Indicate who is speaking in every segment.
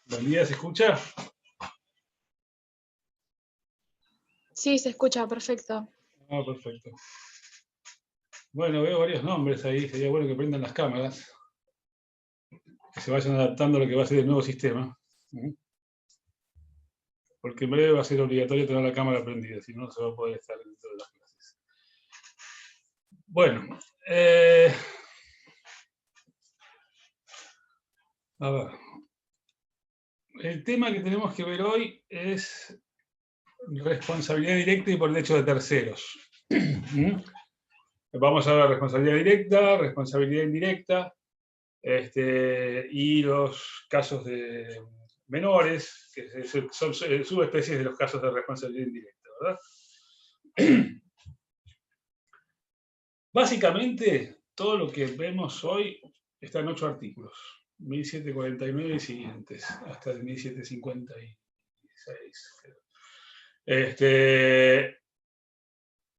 Speaker 1: Buen día, ¿se escucha?
Speaker 2: Sí, se escucha, perfecto.
Speaker 1: Ah, perfecto. Bueno, veo varios nombres ahí, sería bueno que prendan las cámaras, que se vayan adaptando a lo que va a ser el nuevo sistema, porque en breve va a ser obligatorio tener la cámara prendida, si no, no se va a poder estar dentro de las clases. Bueno, a ver, el tema que tenemos que ver hoy es responsabilidad directa y por el hecho de terceros. Vamos a ver responsabilidad directa, responsabilidad indirecta, y los casos de menores, que son subespecies de los casos de responsabilidad indirecta, ¿verdad? Básicamente, todo lo que vemos hoy está en 8 artículos, 1749 y siguientes, hasta el 1756.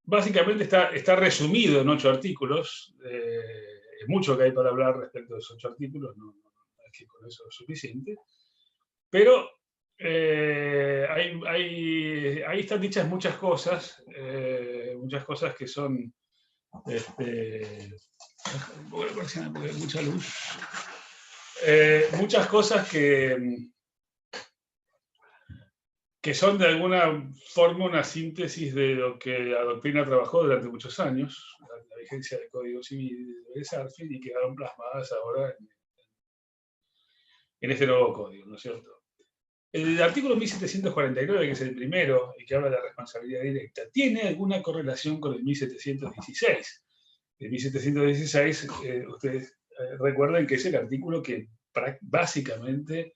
Speaker 1: Básicamente está resumido en 8 artículos. Es mucho que hay para hablar respecto de esos 8 artículos, no es que con eso es suficiente. Pero ahí están dichas muchas cosas que son, porque hay mucha luz, muchas cosas que son de alguna forma una síntesis de lo que la doctrina trabajó durante muchos años, la vigencia del Código Civil de Sarfin, y quedaron plasmadas ahora en este nuevo código, ¿no es cierto? El artículo 1749, que es el primero y que habla de la responsabilidad directa, tiene alguna correlación con el 1716. El 1716, ustedes recuerden que es el artículo que básicamente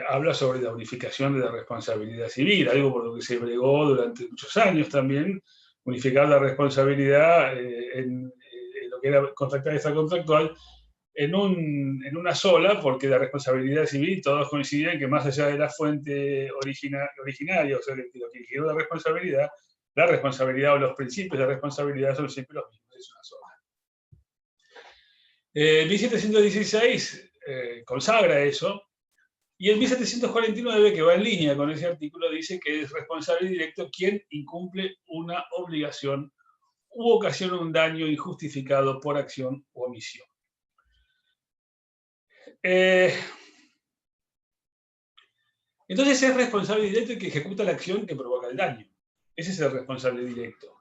Speaker 1: habla sobre la unificación de la responsabilidad civil, algo por lo que se bregó durante muchos años también, unificar la responsabilidad en lo que era contractual y extracontractual, en una sola, porque la responsabilidad civil, todos coinciden que más allá de la fuente originaria, o sea, lo que generó la responsabilidad o los principios de responsabilidad son siempre los mismos, es una sola. 1716 consagra eso, y el 1749, que va en línea con ese artículo, dice que es responsable directo quien incumple una obligación u ocasiona un daño injustificado por acción u omisión. Entonces es responsable directo el que ejecuta la acción que provoca el daño. Ese es el responsable directo.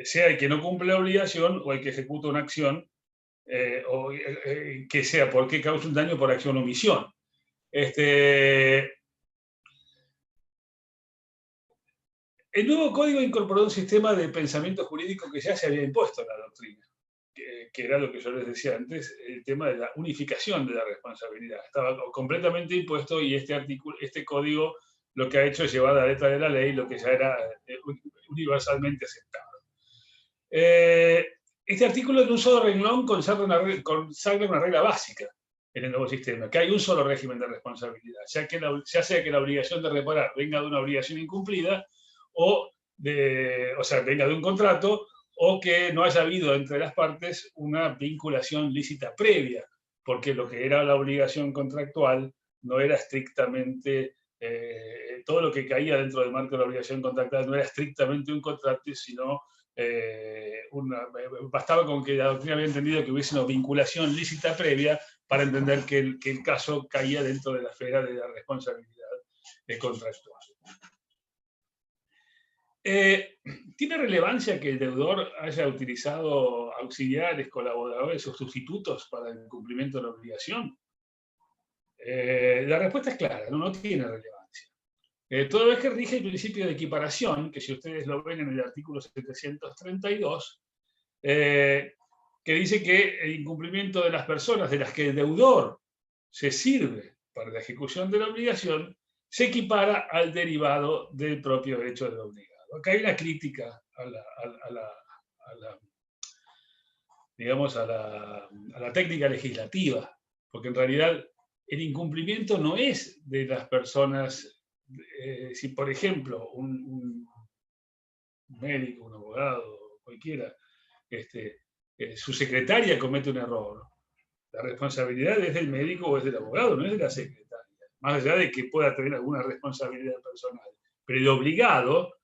Speaker 1: Sea el que no cumple la obligación o el que ejecuta una acción, que sea porque causa un daño por acción o omisión. El nuevo código incorporó un sistema de pensamiento jurídico que ya se había impuesto en la doctrina, que era lo que yo les decía antes, el tema de la unificación de la responsabilidad. Estaba completamente impuesto, y este código lo que ha hecho es llevar a la letra de la ley lo que ya era universalmente aceptado. Este artículo en un solo renglón consagra una regla básica en el nuevo sistema, que hay un solo régimen de responsabilidad, ya sea que la obligación de reparar venga de una obligación incumplida o sea, venga de un contrato, o que no haya habido entre las partes una vinculación lícita previa, porque lo que era la obligación contractual no era estrictamente, todo lo que caía dentro del marco de la obligación contractual no era estrictamente un contrato, sino bastaba con que la doctrina había entendido que hubiese una vinculación lícita previa para entender que el caso caía dentro de la esfera de la responsabilidad contractual. ¿Tiene relevancia que el deudor haya utilizado auxiliares, colaboradores o sustitutos para el cumplimiento de la obligación? La respuesta es clara, no tiene relevancia. Toda vez que rige el principio de equiparación, que si ustedes lo ven en el artículo 732, que dice que el incumplimiento de las personas de las que el deudor se sirve para la ejecución de la obligación se equipara al derivado del propio derecho del obligado. Acá hay una crítica a la técnica legislativa, porque en realidad el incumplimiento no es de las personas. Si, por ejemplo, un médico, un abogado, cualquiera, su secretaria comete un error, la responsabilidad es del médico o es del abogado, no es de la secretaria. más allá de que pueda tener alguna responsabilidad personal. Pero el obligado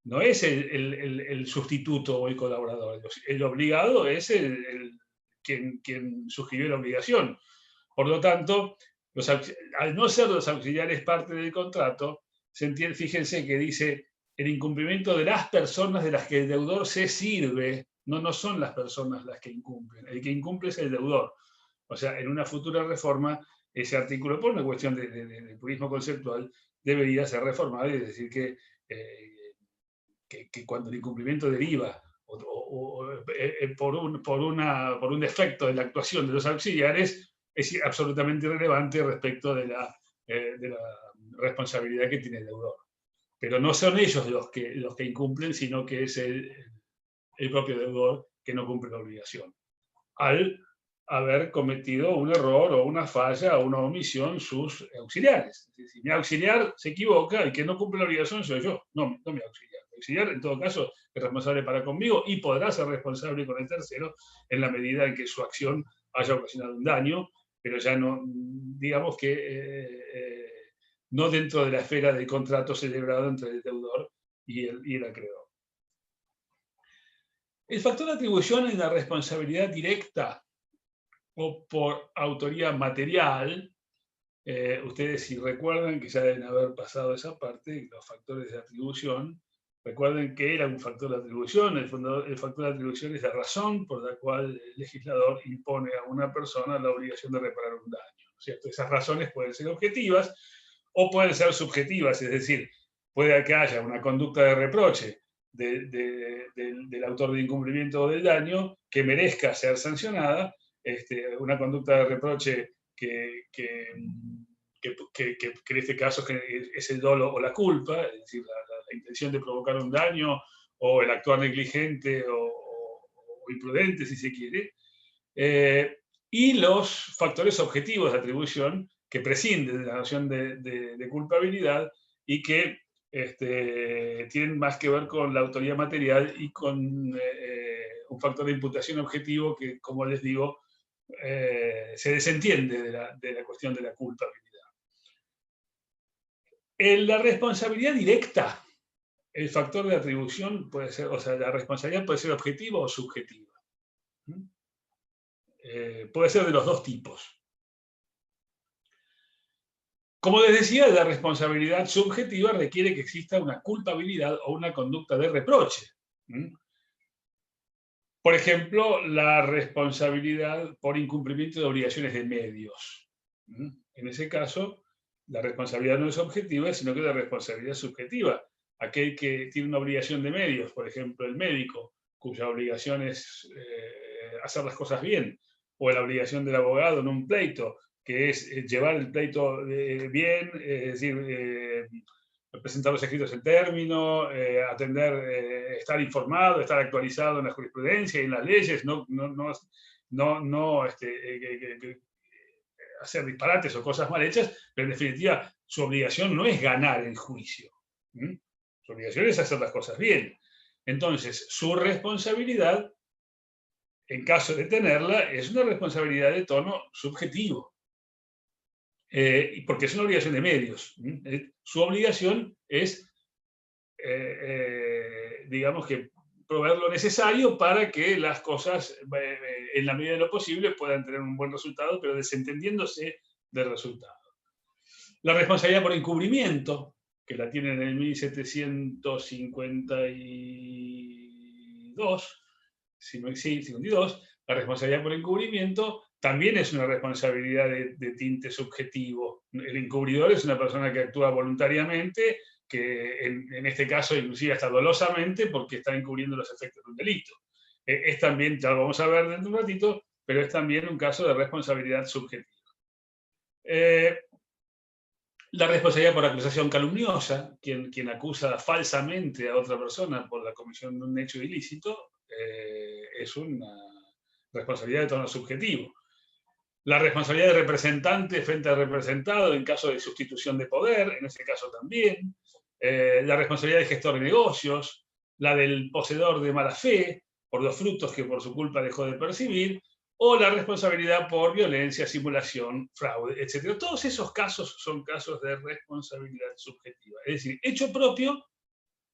Speaker 1: no es el sustituto o el colaborador. El obligado es quien suscribió la obligación. Por lo tanto, al no ser los auxiliares parte del contrato, fíjense que dice el incumplimiento de las personas de las que el deudor se sirve, no son las personas las que incumplen. El que incumple es el deudor. O sea, en una futura reforma, ese artículo, por una cuestión de purismo conceptual, debería ser reformado y decir que cuando el incumplimiento deriva por un defecto de la actuación de los auxiliares, es absolutamente irrelevante respecto de la responsabilidad que tiene el deudor. Pero no son ellos los que incumplen, sino que es el propio deudor que no cumple la obligación, al haber cometido un error o una falla o una omisión sus auxiliares. Es decir, si mi auxiliar se equivoca, el que no cumple la obligación soy yo, no mi auxiliar. El auxiliar, en todo caso, es responsable para conmigo y podrá ser responsable con el tercero en la medida en que su acción haya ocasionado un daño, pero ya no, digamos que no dentro de la esfera del contrato celebrado entre el deudor y el acreedor. El factor de atribución en la responsabilidad directa o por autoría material, ustedes si recuerdan que ya deben haber pasado esa parte, los factores de atribución, recuerden que era un factor de atribución, el factor de atribución es la razón por la cual el legislador impone a una persona la obligación de reparar un daño, ¿cierto? Esas razones pueden ser objetivas o pueden ser subjetivas, es decir, puede que haya una conducta de reproche del autor de incumplimiento o del daño que merezca ser sancionada, una conducta de reproche que en este caso es el dolo o la culpa, es decir, la intención de provocar un daño o el actuar negligente o imprudente, si se quiere, y los factores objetivos de atribución que prescinden de la noción de culpabilidad y que tienen más que ver con la autoría material y con un factor de imputación objetivo que, como les digo, se desentiende de la cuestión de la culpabilidad. En la responsabilidad directa, el factor de atribución puede ser, o sea, la responsabilidad puede ser objetiva o subjetiva. Puede ser de los dos tipos. Como les decía, la responsabilidad subjetiva requiere que exista una culpabilidad o una conducta de reproche. Por ejemplo, la responsabilidad por incumplimiento de obligaciones de medios. En ese caso, la responsabilidad no es objetiva, sino que es la responsabilidad subjetiva. Aquel que tiene una obligación de medios, por ejemplo, el médico, cuya obligación es hacer las cosas bien, o la obligación del abogado en un pleito, que es llevar el pleito bien, es decir, presentar los escritos en término, estar informado, estar actualizado en la jurisprudencia y en las leyes, no hacer disparates o cosas mal hechas, pero en definitiva su obligación no es ganar el juicio. Su obligación es hacer las cosas bien. Entonces, su responsabilidad, en caso de tenerla, es una responsabilidad de tono subjetivo. Porque es una obligación de medios. Su obligación es, digamos que, proveer lo necesario para que las cosas, en la medida de lo posible, puedan tener un buen resultado, pero desentendiéndose del resultado. La responsabilidad por encubrimiento, que la tienen en el 1752, 52, la responsabilidad por encubrimiento también es una responsabilidad de tinte subjetivo. El encubridor es una persona que actúa voluntariamente, que en este caso inclusive hasta dolosamente, porque está encubriendo los efectos de un delito. Es también, ya lo vamos a ver dentro de un ratito, pero es también un caso de responsabilidad subjetiva. La responsabilidad por acusación calumniosa, quien acusa falsamente a otra persona por la comisión de un hecho ilícito, es una responsabilidad de tono subjetivo. La responsabilidad de representante frente al representado en caso de sustitución de poder, en ese caso también. La responsabilidad de gestor de negocios, la del poseedor de mala fe por los frutos que por su culpa dejó de percibir, o la responsabilidad por violencia, simulación, fraude, etc. Todos esos casos son casos de responsabilidad subjetiva. Es decir, hecho propio,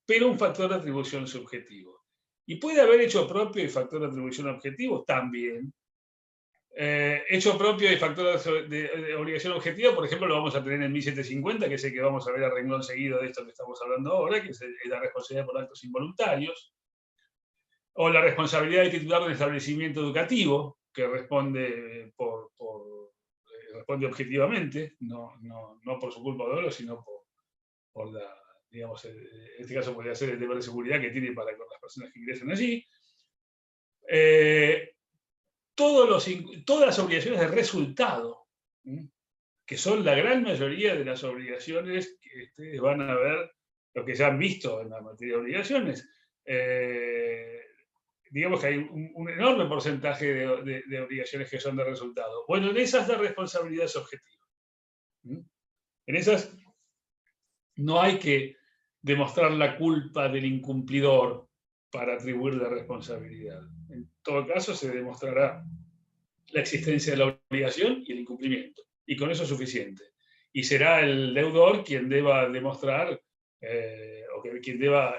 Speaker 1: pero un factor de atribución subjetivo. ¿Y puede haber hecho propio y factor de atribución objetivo? También. Hecho propio y factor de obligación objetiva, por ejemplo, lo vamos a tener en 1750, que es el que vamos a ver a renglón seguido de esto que estamos hablando ahora, que es la responsabilidad por actos involuntarios, o la responsabilidad del titular del establecimiento educativo, que responde responde objetivamente, no por su culpa o dolor, sino por la, digamos, en este caso podría ser el deber de seguridad que tiene para con las personas que ingresan allí. Todas las obligaciones de resultado, que son la gran mayoría de las obligaciones que ustedes van a ver, lo que ya han visto en la materia de obligaciones, digamos que hay un enorme porcentaje de obligaciones que son de resultado. Bueno, en esas la responsabilidad es objetiva. En esas no hay que demostrar la culpa del incumplidor para atribuir la responsabilidad. En todo caso, se demostrará la existencia de la obligación y el incumplimiento. Y con eso es suficiente. Y será el deudor quien deba demostrar, o quien deba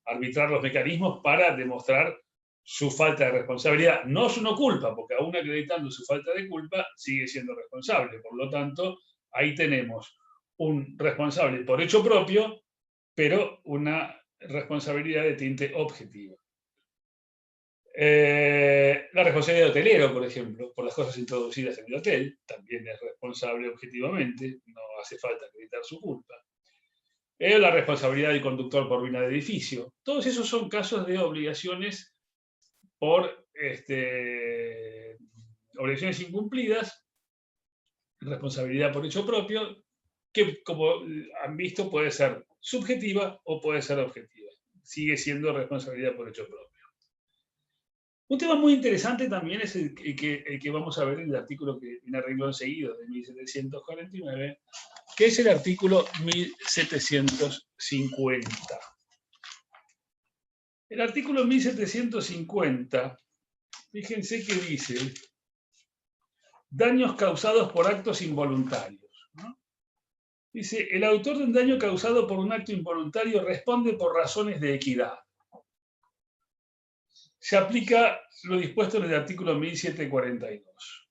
Speaker 1: arbitrar los mecanismos para demostrar su falta de responsabilidad. No su no culpa, porque aún acreditando su falta de culpa, sigue siendo responsable. Por lo tanto, ahí tenemos un responsable por hecho propio, pero una responsabilidad de tinte objetivo. La responsabilidad de hotelero, por ejemplo, por las cosas introducidas en el hotel, también es responsable objetivamente, no hace falta acreditar su culpa. La responsabilidad del conductor por ruina de edificio. Todos esos son casos de obligaciones por obligaciones incumplidas, responsabilidad por hecho propio, que como han visto puede ser subjetiva o puede ser objetiva. Sigue siendo responsabilidad por hecho propio. Un tema muy interesante también es el que vamos a ver en el artículo que viene a renglón seguido de 1749, que es el artículo 1750. El artículo 1750, fíjense que dice daños causados por actos involuntarios, ¿no? Dice, el autor de un daño causado por un acto involuntario responde por razones de equidad. Se aplica lo dispuesto en el artículo 1742.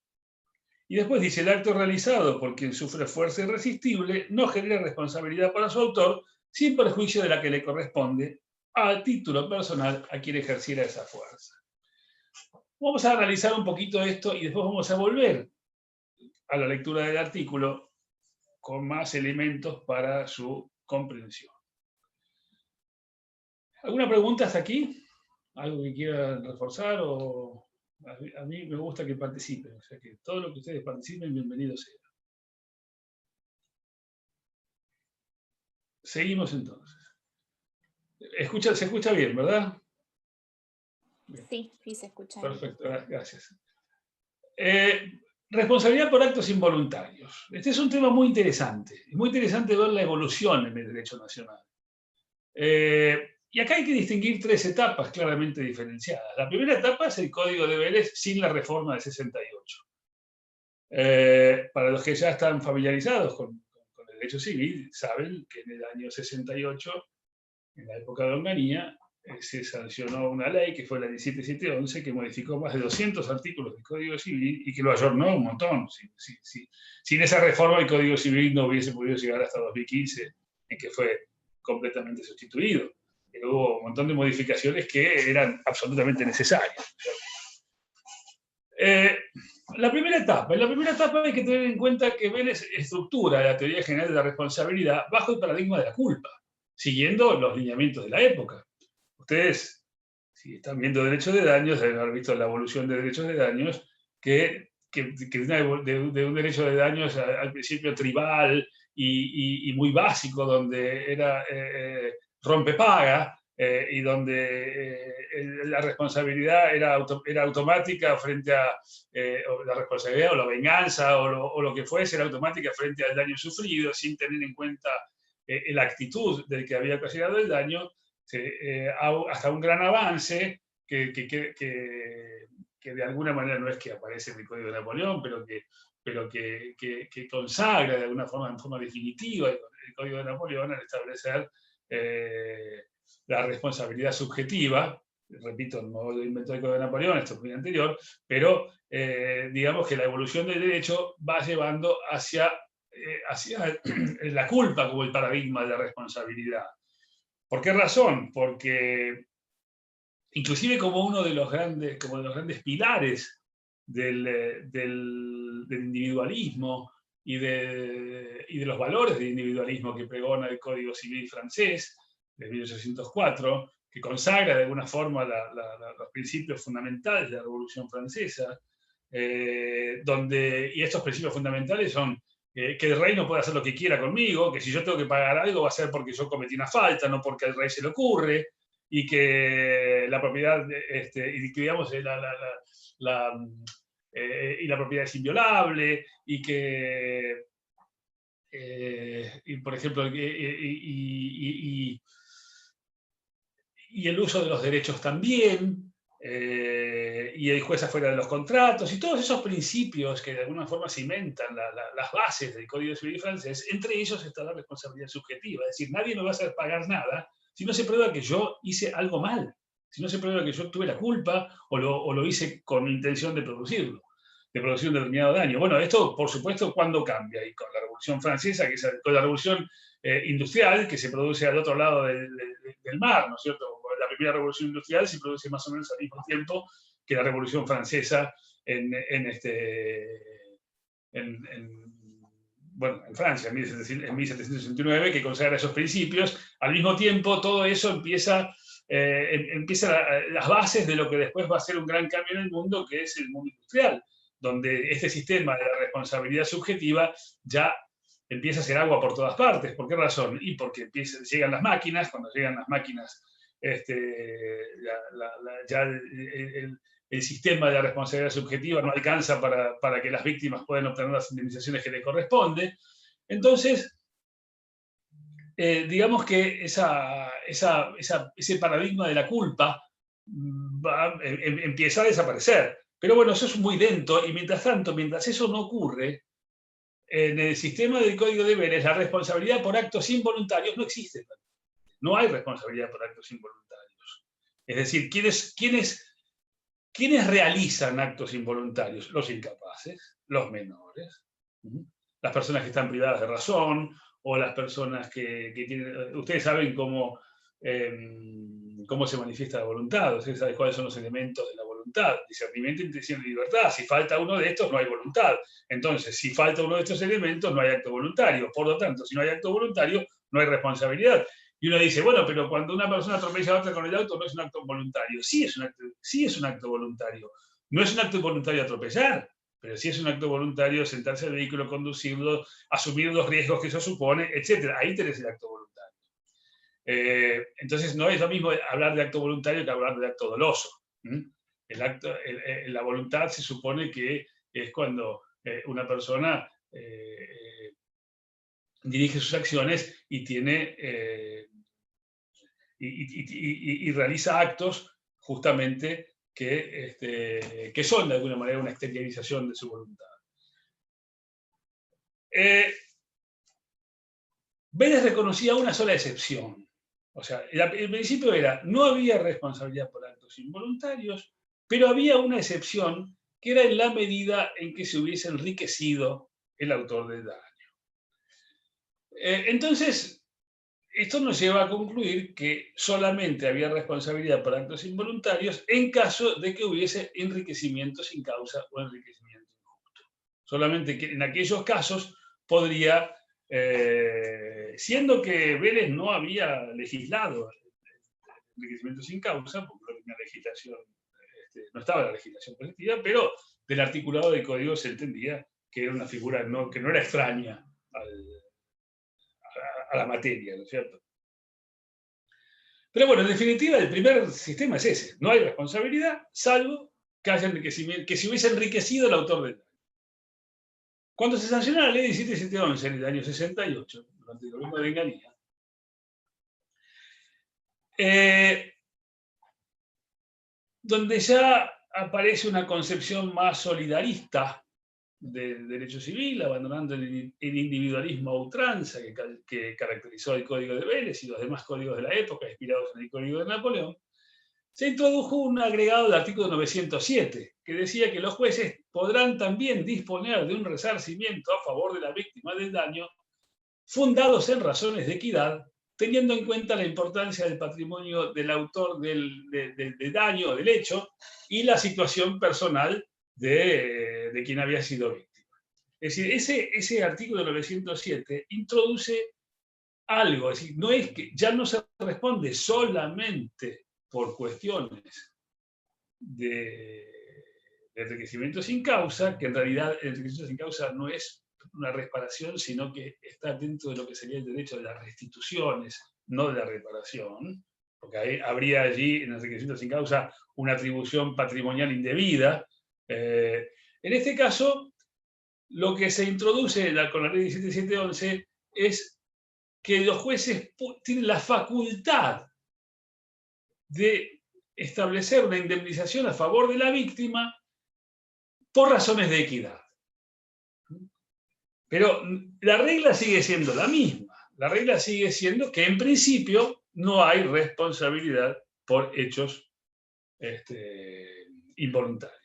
Speaker 1: Y después dice, el acto realizado por quien sufre fuerza irresistible no genera responsabilidad para su autor, sin perjuicio de la que le corresponde a título personal a quien ejerciera esa fuerza. Vamos a analizar un poquito esto y después vamos a volver a la lectura del artículo con más elementos para su comprensión. ¿Alguna pregunta hasta aquí? ¿Algo que quieran reforzar? A mí me gusta que participen, o sea que todo lo que ustedes participen, bienvenido sea. Seguimos entonces. Se escucha bien, ¿verdad?
Speaker 3: Bien. Sí, se escucha bien.
Speaker 1: Perfecto, gracias. Responsabilidad por actos involuntarios. Este es un tema muy interesante. Es muy interesante ver la evolución en el derecho nacional. Y acá hay que distinguir tres etapas claramente diferenciadas. La primera etapa es el Código de Vélez sin la reforma del 68. Para los que ya están familiarizados con el derecho civil, saben que en el año 68, en la época de Onganía, se sancionó una ley que fue la 17711, que modificó más de 200 artículos del Código Civil y que lo ayornó un montón. Sin esa reforma el Código Civil no hubiese podido llegar hasta 2015, en que fue completamente sustituido. Pero hubo un montón de modificaciones que eran absolutamente necesarias. La primera etapa hay que tener en cuenta que Vélez estructura la teoría general de la responsabilidad bajo el paradigma de la culpa, siguiendo los lineamientos de la época. Ustedes, si están viendo derechos de daños, deben haber visto la evolución de derechos de daños, que de un derecho de daños al principio tribal y muy básico, donde era rompepaga, y donde la responsabilidad era automática frente a la responsabilidad o la venganza o lo que fuese, era automática frente al daño sufrido, sin tener en cuenta la actitud del que había ocasionado el daño, hasta un gran avance de alguna manera no es que aparece en el Código de Napoleón, pero que consagra de alguna forma, en forma definitiva, el Código de Napoleón al establecer la responsabilidad subjetiva. Repito, no lo inventó el Código de Napoleón, esto es muy anterior, pero digamos que la evolución del derecho va llevando hacia la culpa como el paradigma de la responsabilidad. ¿Por qué razón? Porque inclusive como uno de los grandes pilares del individualismo y de los valores del individualismo que pregona el Código Civil francés de 1804, que consagra de alguna forma los principios fundamentales de la Revolución Francesa, y estos principios fundamentales son que el rey no puede hacer lo que quiera conmigo, que si yo tengo que pagar algo va a ser porque yo cometí una falta, no porque al rey se le ocurre, y que la propiedad, y que digamos, y la propiedad es inviolable, y que, y por ejemplo, y el uso de los derechos también, y el juez afuera de los contratos, y todos esos principios que de alguna forma cimentan las bases del Código Civil francés, entre ellos está la responsabilidad subjetiva, es decir, nadie me va a hacer pagar nada si no se prueba que yo hice algo mal, si no se prueba que yo tuve la culpa o lo hice con intención de producirlo, de producir un determinado daño. Bueno, esto, por supuesto, ¿cuándo cambia? Y con la Revolución Francesa, que es con la Revolución industrial, que se produce al otro lado del mar, ¿no es cierto? La primera Revolución Industrial se produce más o menos al mismo tiempo que la Revolución Francesa en Francia, en 1769, que consagra esos principios. Al mismo tiempo, todo eso empieza las bases de lo que después va a ser un gran cambio en el mundo, que es el mundo industrial, donde este sistema de la responsabilidad subjetiva ya empieza a hacer agua por todas partes. ¿Por qué razón? Y porque llegan las máquinas, cuando llegan las máquinas, ya el sistema de la responsabilidad subjetiva no alcanza para que las víctimas puedan obtener las indemnizaciones que les corresponde. Entonces, digamos que ese paradigma de la culpa empieza a desaparecer. Pero bueno, eso es muy lento, y mientras tanto, mientras eso no ocurre, en el sistema del Código de Deberes, la responsabilidad por actos involuntarios no existe. No hay responsabilidad por actos involuntarios. Es decir, ¿quiénes realizan actos involuntarios? Los incapaces, los menores, las personas que están privadas de razón, o las personas que tienen... Ustedes saben cómo se manifiesta la voluntad, ustedes saben cuáles son los elementos de la voluntad: discernimiento, intención y libertad. Si falta uno de estos, no hay voluntad. Entonces, si falta uno de estos elementos, no hay acto voluntario. Por lo tanto, si no hay acto voluntario, no hay responsabilidad. Y uno dice, bueno, pero cuando una persona atropella a otra con el auto, no es un acto voluntario. Sí es un acto voluntario. No es un acto voluntario atropellar, pero sí es un acto voluntario sentarse al vehículo, conducirlo, asumir los riesgos que eso supone, etc. Ahí tenés el acto voluntario. Entonces, no es lo mismo hablar de acto voluntario que hablar de acto doloso. La voluntad se supone que es cuando una persona dirige sus acciones y tiene y realiza actos justamente que son de alguna manera una exteriorización de su voluntad. Vélez reconocía una sola excepción. O sea, el principio era, no había responsabilidad por actos involuntarios, pero había una excepción que era en la medida en que se hubiese enriquecido el autor del daño. Entonces, esto nos lleva a concluir que solamente había responsabilidad por actos involuntarios en caso de que hubiese enriquecimiento sin causa o enriquecimiento injusto. Solamente que en aquellos casos podría, siendo que Vélez no había legislado enriquecimiento sin causa, porque la legislación, no estaba la legislación positiva, pero del articulado del código se entendía que era una figura que no era extraña a la materia, ¿no es cierto? Pero bueno, en definitiva, el primer sistema es ese. No hay responsabilidad, salvo que se hubiese enriquecido el autor del daño. Cuando se sancionó la ley 17711 en el año 68, durante el gobierno de Bengalía, donde ya aparece una concepción más solidarista del derecho civil, abandonando el individualismo a ultranza que caracterizó el Código de Vélez y los demás códigos de la época, inspirados en el Código de Napoleón. Se introdujo un agregado del artículo 907, que decía que los jueces podrán también disponer de un resarcimiento a favor de la víctima del daño, fundados en razones de equidad, teniendo en cuenta la importancia del patrimonio del autor del daño o del hecho y la situación personal de quien había sido víctima. Es decir, ese artículo 907 introduce algo, es decir, no es que ya no se responde solamente por cuestiones de enriquecimiento sin causa, que en realidad el enriquecimiento sin causa no es una reparación, sino que está dentro de lo que sería el derecho de las restituciones, no de la reparación, porque ahí habría allí en el enriquecimiento sin causa una atribución patrimonial indebida. En este caso, lo que se introduce con la ley 17711 es que los jueces tienen la facultad de establecer una indemnización a favor de la víctima por razones de equidad. Pero la regla sigue siendo la misma. La regla sigue siendo que en principio no hay responsabilidad por hechos involuntarios.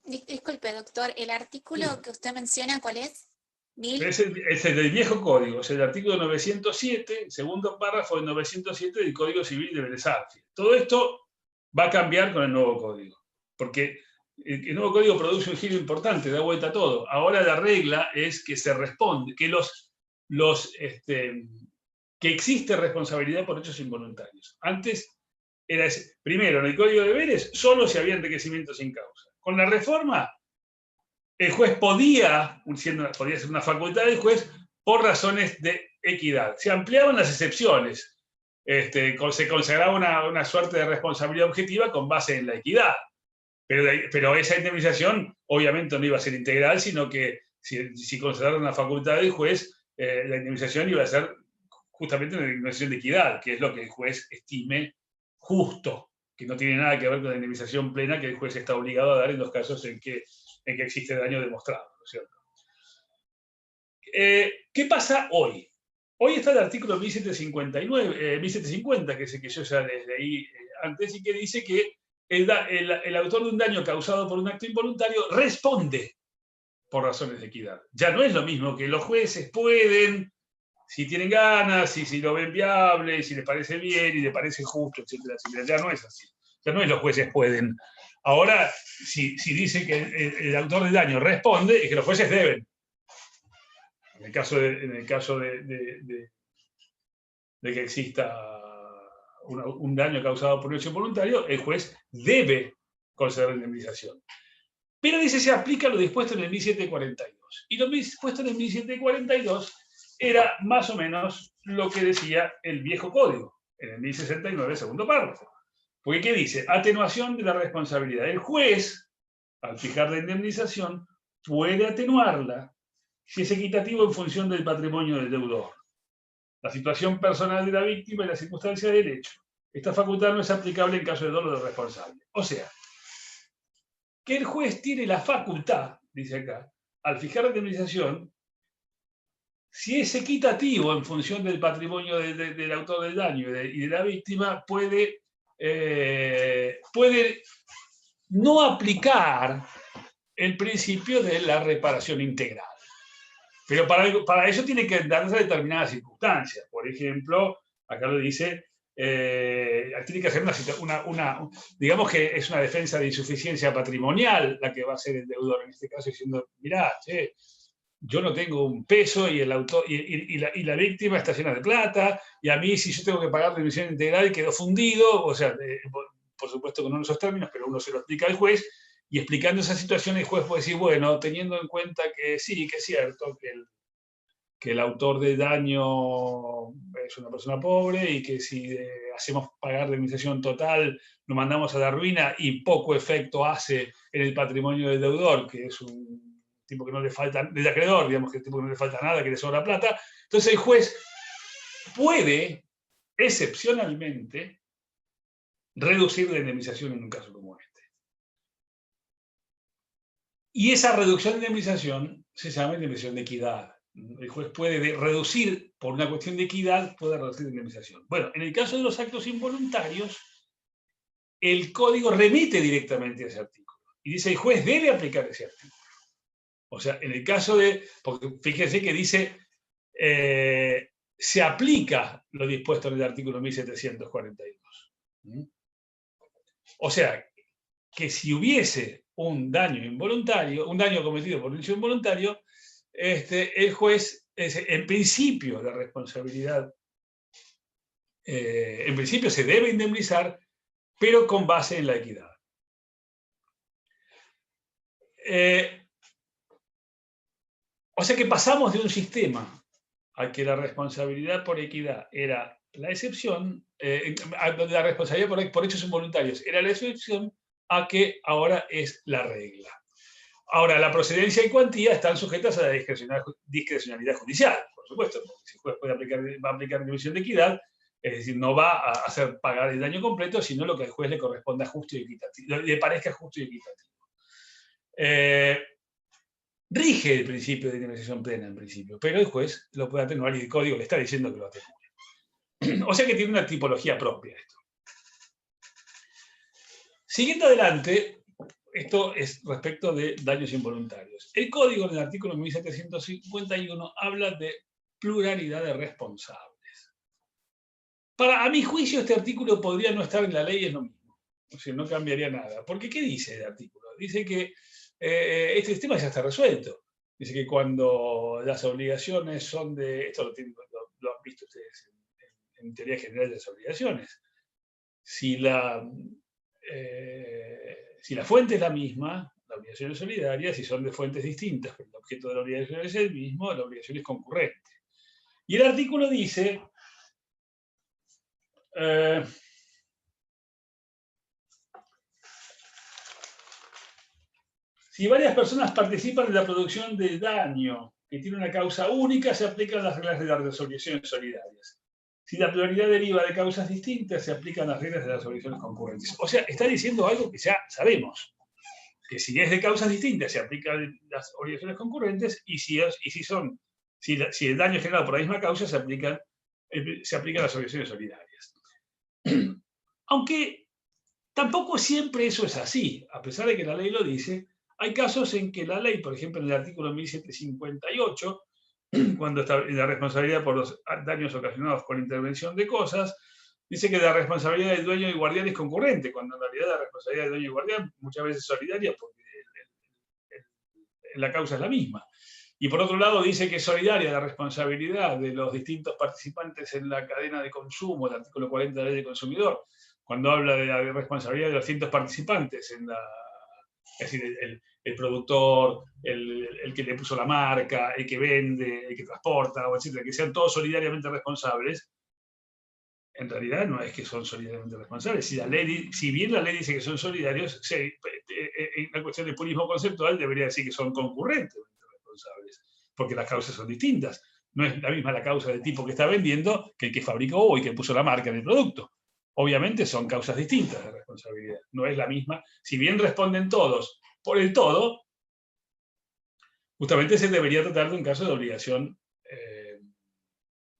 Speaker 3: Disculpe, doctor, ¿el artículo que usted menciona cuál es?
Speaker 1: Es el del viejo código, es el artículo 907, segundo párrafo del 907 del Código Civil de Vélez Arfield. Todo esto va a cambiar con el nuevo código, porque el nuevo código produce un giro importante, da vuelta a todo. Ahora la regla es que se responde, que que existe responsabilidad por hechos involuntarios. Antes era primero, en el Código de Vélez solo si había enriquecimiento sin causa. Con la reforma, el juez podía ser una facultad del juez por razones de equidad. Se ampliaban las excepciones. Se consagraba una suerte de responsabilidad objetiva con base en la equidad. Pero esa indemnización obviamente no iba a ser integral, sino que si consagraron una facultad del juez, la indemnización iba a ser justamente una indemnización de equidad, que es lo que el juez estime justo, que no tiene nada que ver con la indemnización plena que el juez está obligado a dar en los casos en que existe daño demostrado, ¿no es cierto? ¿Qué pasa hoy? Hoy está el artículo 1750, que es el que yo ya les leí antes, y que dice que el autor de un daño causado por un acto involuntario responde por razones de equidad. Ya no es lo mismo que los jueces pueden, si tienen ganas, si lo ven viable, si les parece bien y les parece justo, etcétera, etcétera. Ya no es así. Ya no es los jueces pueden. Ahora, si dice que el autor del daño responde, es que los jueces deben. En el caso de que exista un daño causado por un hecho involuntario, el juez debe conceder la indemnización. Pero dice, se aplica lo dispuesto en el 1742. Y lo dispuesto en el 1742 era más o menos lo que decía el viejo código, en el 1069, segundo párrafo. Porque ¿qué dice? Atenuación de la responsabilidad. El juez, al fijar la indemnización, puede atenuarla si es equitativo en función del patrimonio del deudor, la situación personal de la víctima y las circunstancias del hecho. Esta facultad no es aplicable en caso de dolo del responsable. O sea, que el juez tiene la facultad, dice acá, al fijar la indemnización, si es equitativo en función del patrimonio del autor del daño y de la víctima, puede no aplicar el principio de la reparación integral. Pero para eso tiene que darse determinadas circunstancias. Por ejemplo, acá lo dice, tiene que hacer digamos que es una defensa de insuficiencia patrimonial la que va a hacer el deudor en este caso, diciendo, mirá, yo no tengo un peso y el autor y la víctima está llena de plata, y a mí si yo tengo que pagar la indemnización integral quedo fundido, o sea, por supuesto que no en esos términos, pero uno se lo explica al juez, y explicando esa situación el juez puede decir, bueno, teniendo en cuenta que sí, que es cierto que el autor del daño es una persona pobre y que si hacemos pagar la indemnización total nos mandamos a la ruina y poco efecto hace en el patrimonio del deudor, que es un tipo que no le falta, del acreedor, digamos, que es tipo que no le falta nada, que le sobra plata. Entonces el juez puede, excepcionalmente, reducir la indemnización en un caso como este. Y esa reducción de indemnización se llama indemnización de equidad. El juez puede reducir, por una cuestión de equidad, puede reducir la indemnización. Bueno, en el caso de los actos involuntarios, el código remite directamente a ese artículo. Y dice, el juez debe aplicar ese artículo. O sea, en el caso de, porque fíjense que dice, se aplica lo dispuesto en el artículo 1742. O sea, que si hubiese un daño involuntario, un daño cometido por un hecho involuntario, el juez, en principio, la responsabilidad, en principio se debe indemnizar, pero con base en la equidad. O sea que pasamos de un sistema al que la responsabilidad por equidad era la excepción, donde la responsabilidad por hechos involuntarios era la excepción, a que ahora es la regla. Ahora, la procedencia y cuantía están sujetas a la discrecionalidad judicial, por supuesto, porque si el juez va a aplicar indemnización de equidad, es decir, no va a hacer pagar el daño completo, sino lo que al juez le corresponda justo y equitativo, le parezca justo y equitativo. Rige el principio de indemnización plena, en principio, pero el juez lo puede atenuar y el código le está diciendo que lo atenúe. O sea que tiene una tipología propia esto. Siguiendo adelante, esto es respecto de daños involuntarios. El código en el artículo 1751 habla de pluralidad de responsables. A mi juicio, este artículo podría no estar en la ley, es lo mismo. O sea, no cambiaría nada. Porque, ¿qué dice el artículo? Dice que este tema ya está resuelto. Dice que cuando las obligaciones son de... Esto lo han visto ustedes en teoría general de las obligaciones. Si la fuente es la misma, la obligación es solidaria. Si son de fuentes distintas, pero el objeto de la obligación es el mismo, la obligación es concurrente. Y el artículo dice... si varias personas participan en la producción de daño que tiene una causa única, se aplican las reglas de las resoluciones solidarias. Si la pluralidad deriva de causas distintas, se aplican las reglas de las obligaciones concurrentes. O sea, está diciendo algo que ya sabemos, que si es de causas distintas, se aplican las obligaciones concurrentes, y si el daño es generado por la misma causa, se aplican las obligaciones solidarias. Aunque tampoco siempre eso es así, a pesar de que la ley lo dice. Hay casos en que la ley, por ejemplo, en el artículo 1758, cuando está la responsabilidad por los daños ocasionados por intervención de cosas, dice que la responsabilidad del dueño y guardián es concurrente, cuando en realidad la responsabilidad del dueño y guardián muchas veces es solidaria porque la causa es la misma. Y por otro lado dice que es solidaria la responsabilidad de los distintos participantes en la cadena de consumo, el artículo 40 de la Ley del Consumidor, cuando habla de la responsabilidad de los distintos participantes en la... Es decir, el productor, el que le puso la marca, el que vende, el que transporta, etcétera, que sean todos solidariamente responsables. En realidad no es que son solidariamente responsables. Si bien la ley dice que son solidarios, en la cuestión de purismo conceptual debería decir que son concurrentemente responsables, porque las causas son distintas. No es la misma la causa del tipo que está vendiendo que el que fabricó y que puso la marca en el producto. Obviamente son causas distintas de responsabilidad. No es la misma. Si bien responden todos por el todo, justamente se debería tratar de un caso de obligación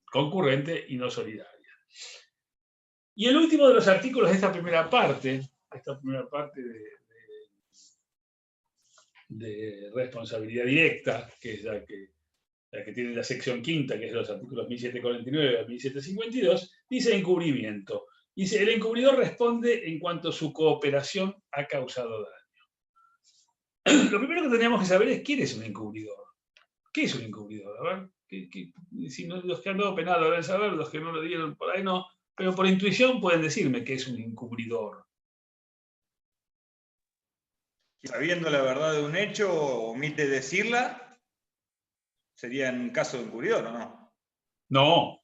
Speaker 1: concurrente y no solidaria. Y el último de los artículos de esta primera parte de responsabilidad directa, que es la que tiene la sección quinta, que es los artículos 1749 a 1752, dice encubrimiento. Dice, el encubridor responde en cuanto su cooperación ha causado daño. Lo primero que tendríamos que saber es quién es un encubridor. ¿Qué es un encubridor? A ver, si no, los que han dado penal lo deben saber, los que no lo dieron por ahí no, pero por intuición pueden decirme qué es un encubridor.
Speaker 4: Sabiendo la verdad de un hecho, omite decirla, sería en caso de encubridor, ¿o no?
Speaker 1: No.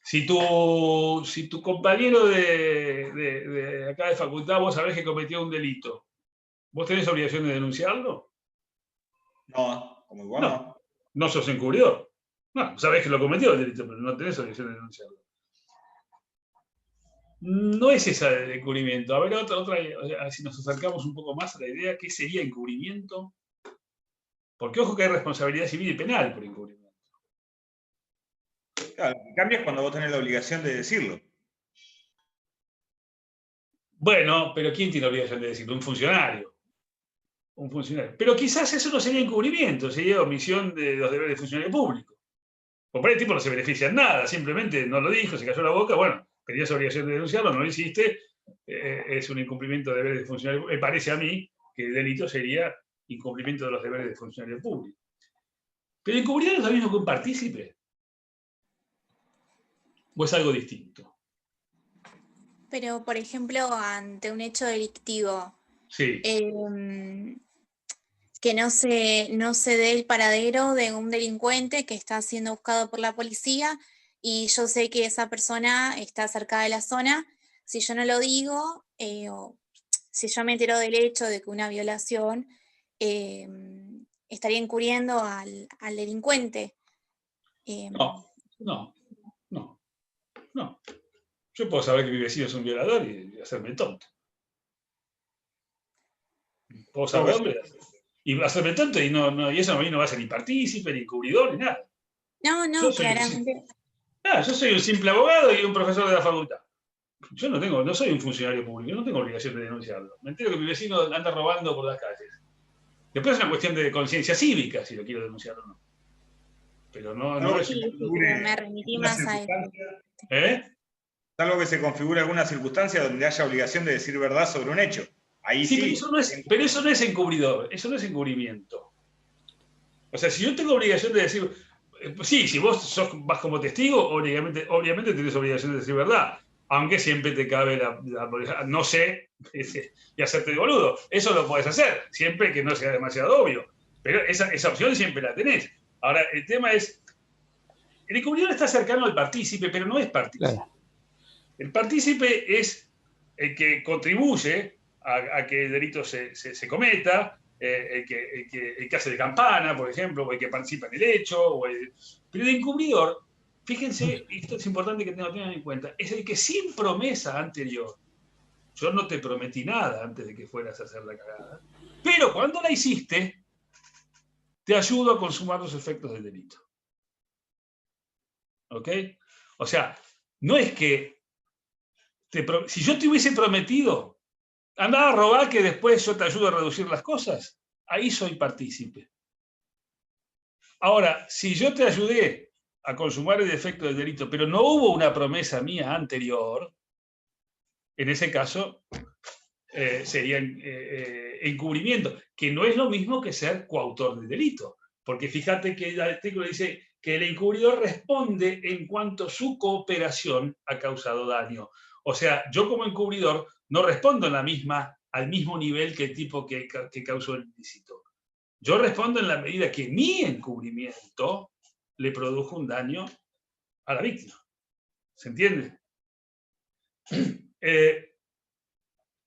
Speaker 1: Si tu compañero de acá de facultad, vos sabés que cometió un delito, ¿vos tenés obligación de denunciarlo?
Speaker 4: No, como igual no.
Speaker 1: No sos encubridor. No, sabés que lo cometió el delito, pero no tenés obligación de denunciarlo. No es esa el encubrimiento. A ver, si nos acercamos un poco más a la idea, ¿qué sería encubrimiento? Porque ojo que hay responsabilidad civil y penal por encubrimiento.
Speaker 4: Claro, lo que cambia es cuando vos tenés la obligación de decirlo.
Speaker 1: Bueno, pero ¿quién tiene obligación de decirlo? Un funcionario. Un funcionario. Pero quizás eso no sería encubrimiento, sería omisión de los deberes de funcionario público. Porque por el tipo no se beneficia en nada, simplemente no lo dijo, se cayó la boca, bueno, tenías obligación de denunciarlo, no lo hiciste, es un incumplimiento de deberes de funcionario. Me parece a mí que el delito sería incumplimiento de los deberes de funcionario público. Pero encubrir no es lo mismo que un partícipe. ¿O es algo distinto?
Speaker 3: Pero, por ejemplo, ante un hecho delictivo,
Speaker 1: Sí.
Speaker 3: Que no se dé el paradero de un delincuente que está siendo buscado por la policía y yo sé que esa persona está cerca de la zona. Si yo no lo digo, o si yo me entero del hecho de que una violación, estaría encubriendo al delincuente.
Speaker 1: No. Yo puedo saber que mi vecino es un violador y hacerme tonto. Puedo saberlo y hacerme tonto y eso a mí no va a ser ni partícipe, ni encubridor, ni nada.
Speaker 3: No, claramente.
Speaker 1: Yo soy un simple abogado y un profesor de la facultad. Yo no soy un funcionario público, yo no tengo obligación de denunciarlo. Me entero que mi vecino anda robando por las calles. Después es una cuestión de conciencia cívica si lo quiero denunciar o no. Pero no es...
Speaker 3: Sí, me remití más a eso.
Speaker 4: Salvo que se configure alguna circunstancia donde haya obligación de decir verdad sobre un hecho. Ahí sí.
Speaker 1: Pero eso no es encubridor, eso no es encubrimiento. O sea, si yo tengo obligación de decir... Sí, si vos vas como testigo, obviamente tenés obligación de decir verdad. Aunque siempre te cabe no sé, y hacerte de boludo. Eso lo podés hacer, siempre que no sea demasiado obvio. Pero esa opción siempre la tenés. Ahora, el tema es, el encubridor está cercano al partícipe, pero no es partícipe. Claro. El partícipe es el que contribuye a que el delito se cometa, el que hace de campana, por ejemplo, o el que participa en el hecho. Pero el encubridor, fíjense, y esto es importante que lo tengan en cuenta, es el que sin promesa anterior, yo no te prometí nada antes de que fueras a hacer la cagada, pero cuando la hiciste, te ayudo a consumar los efectos del delito. ¿Ok? O sea, no es que si yo te hubiese prometido, andaba a robar que después yo te ayudo a reducir las cosas, ahí soy partícipe. Ahora, si yo te ayudé a consumar el efecto del delito, pero no hubo una promesa mía anterior, en ese caso sería encubrimiento, que no es lo mismo que ser coautor del delito. Porque fíjate que el artículo dice que el encubridor responde en cuanto su cooperación ha causado daño. O sea, yo como encubridor no respondo al mismo nivel que el tipo que causó el ilícito. Yo respondo en la medida que mi encubrimiento le produjo un daño a la víctima. ¿Se entiende?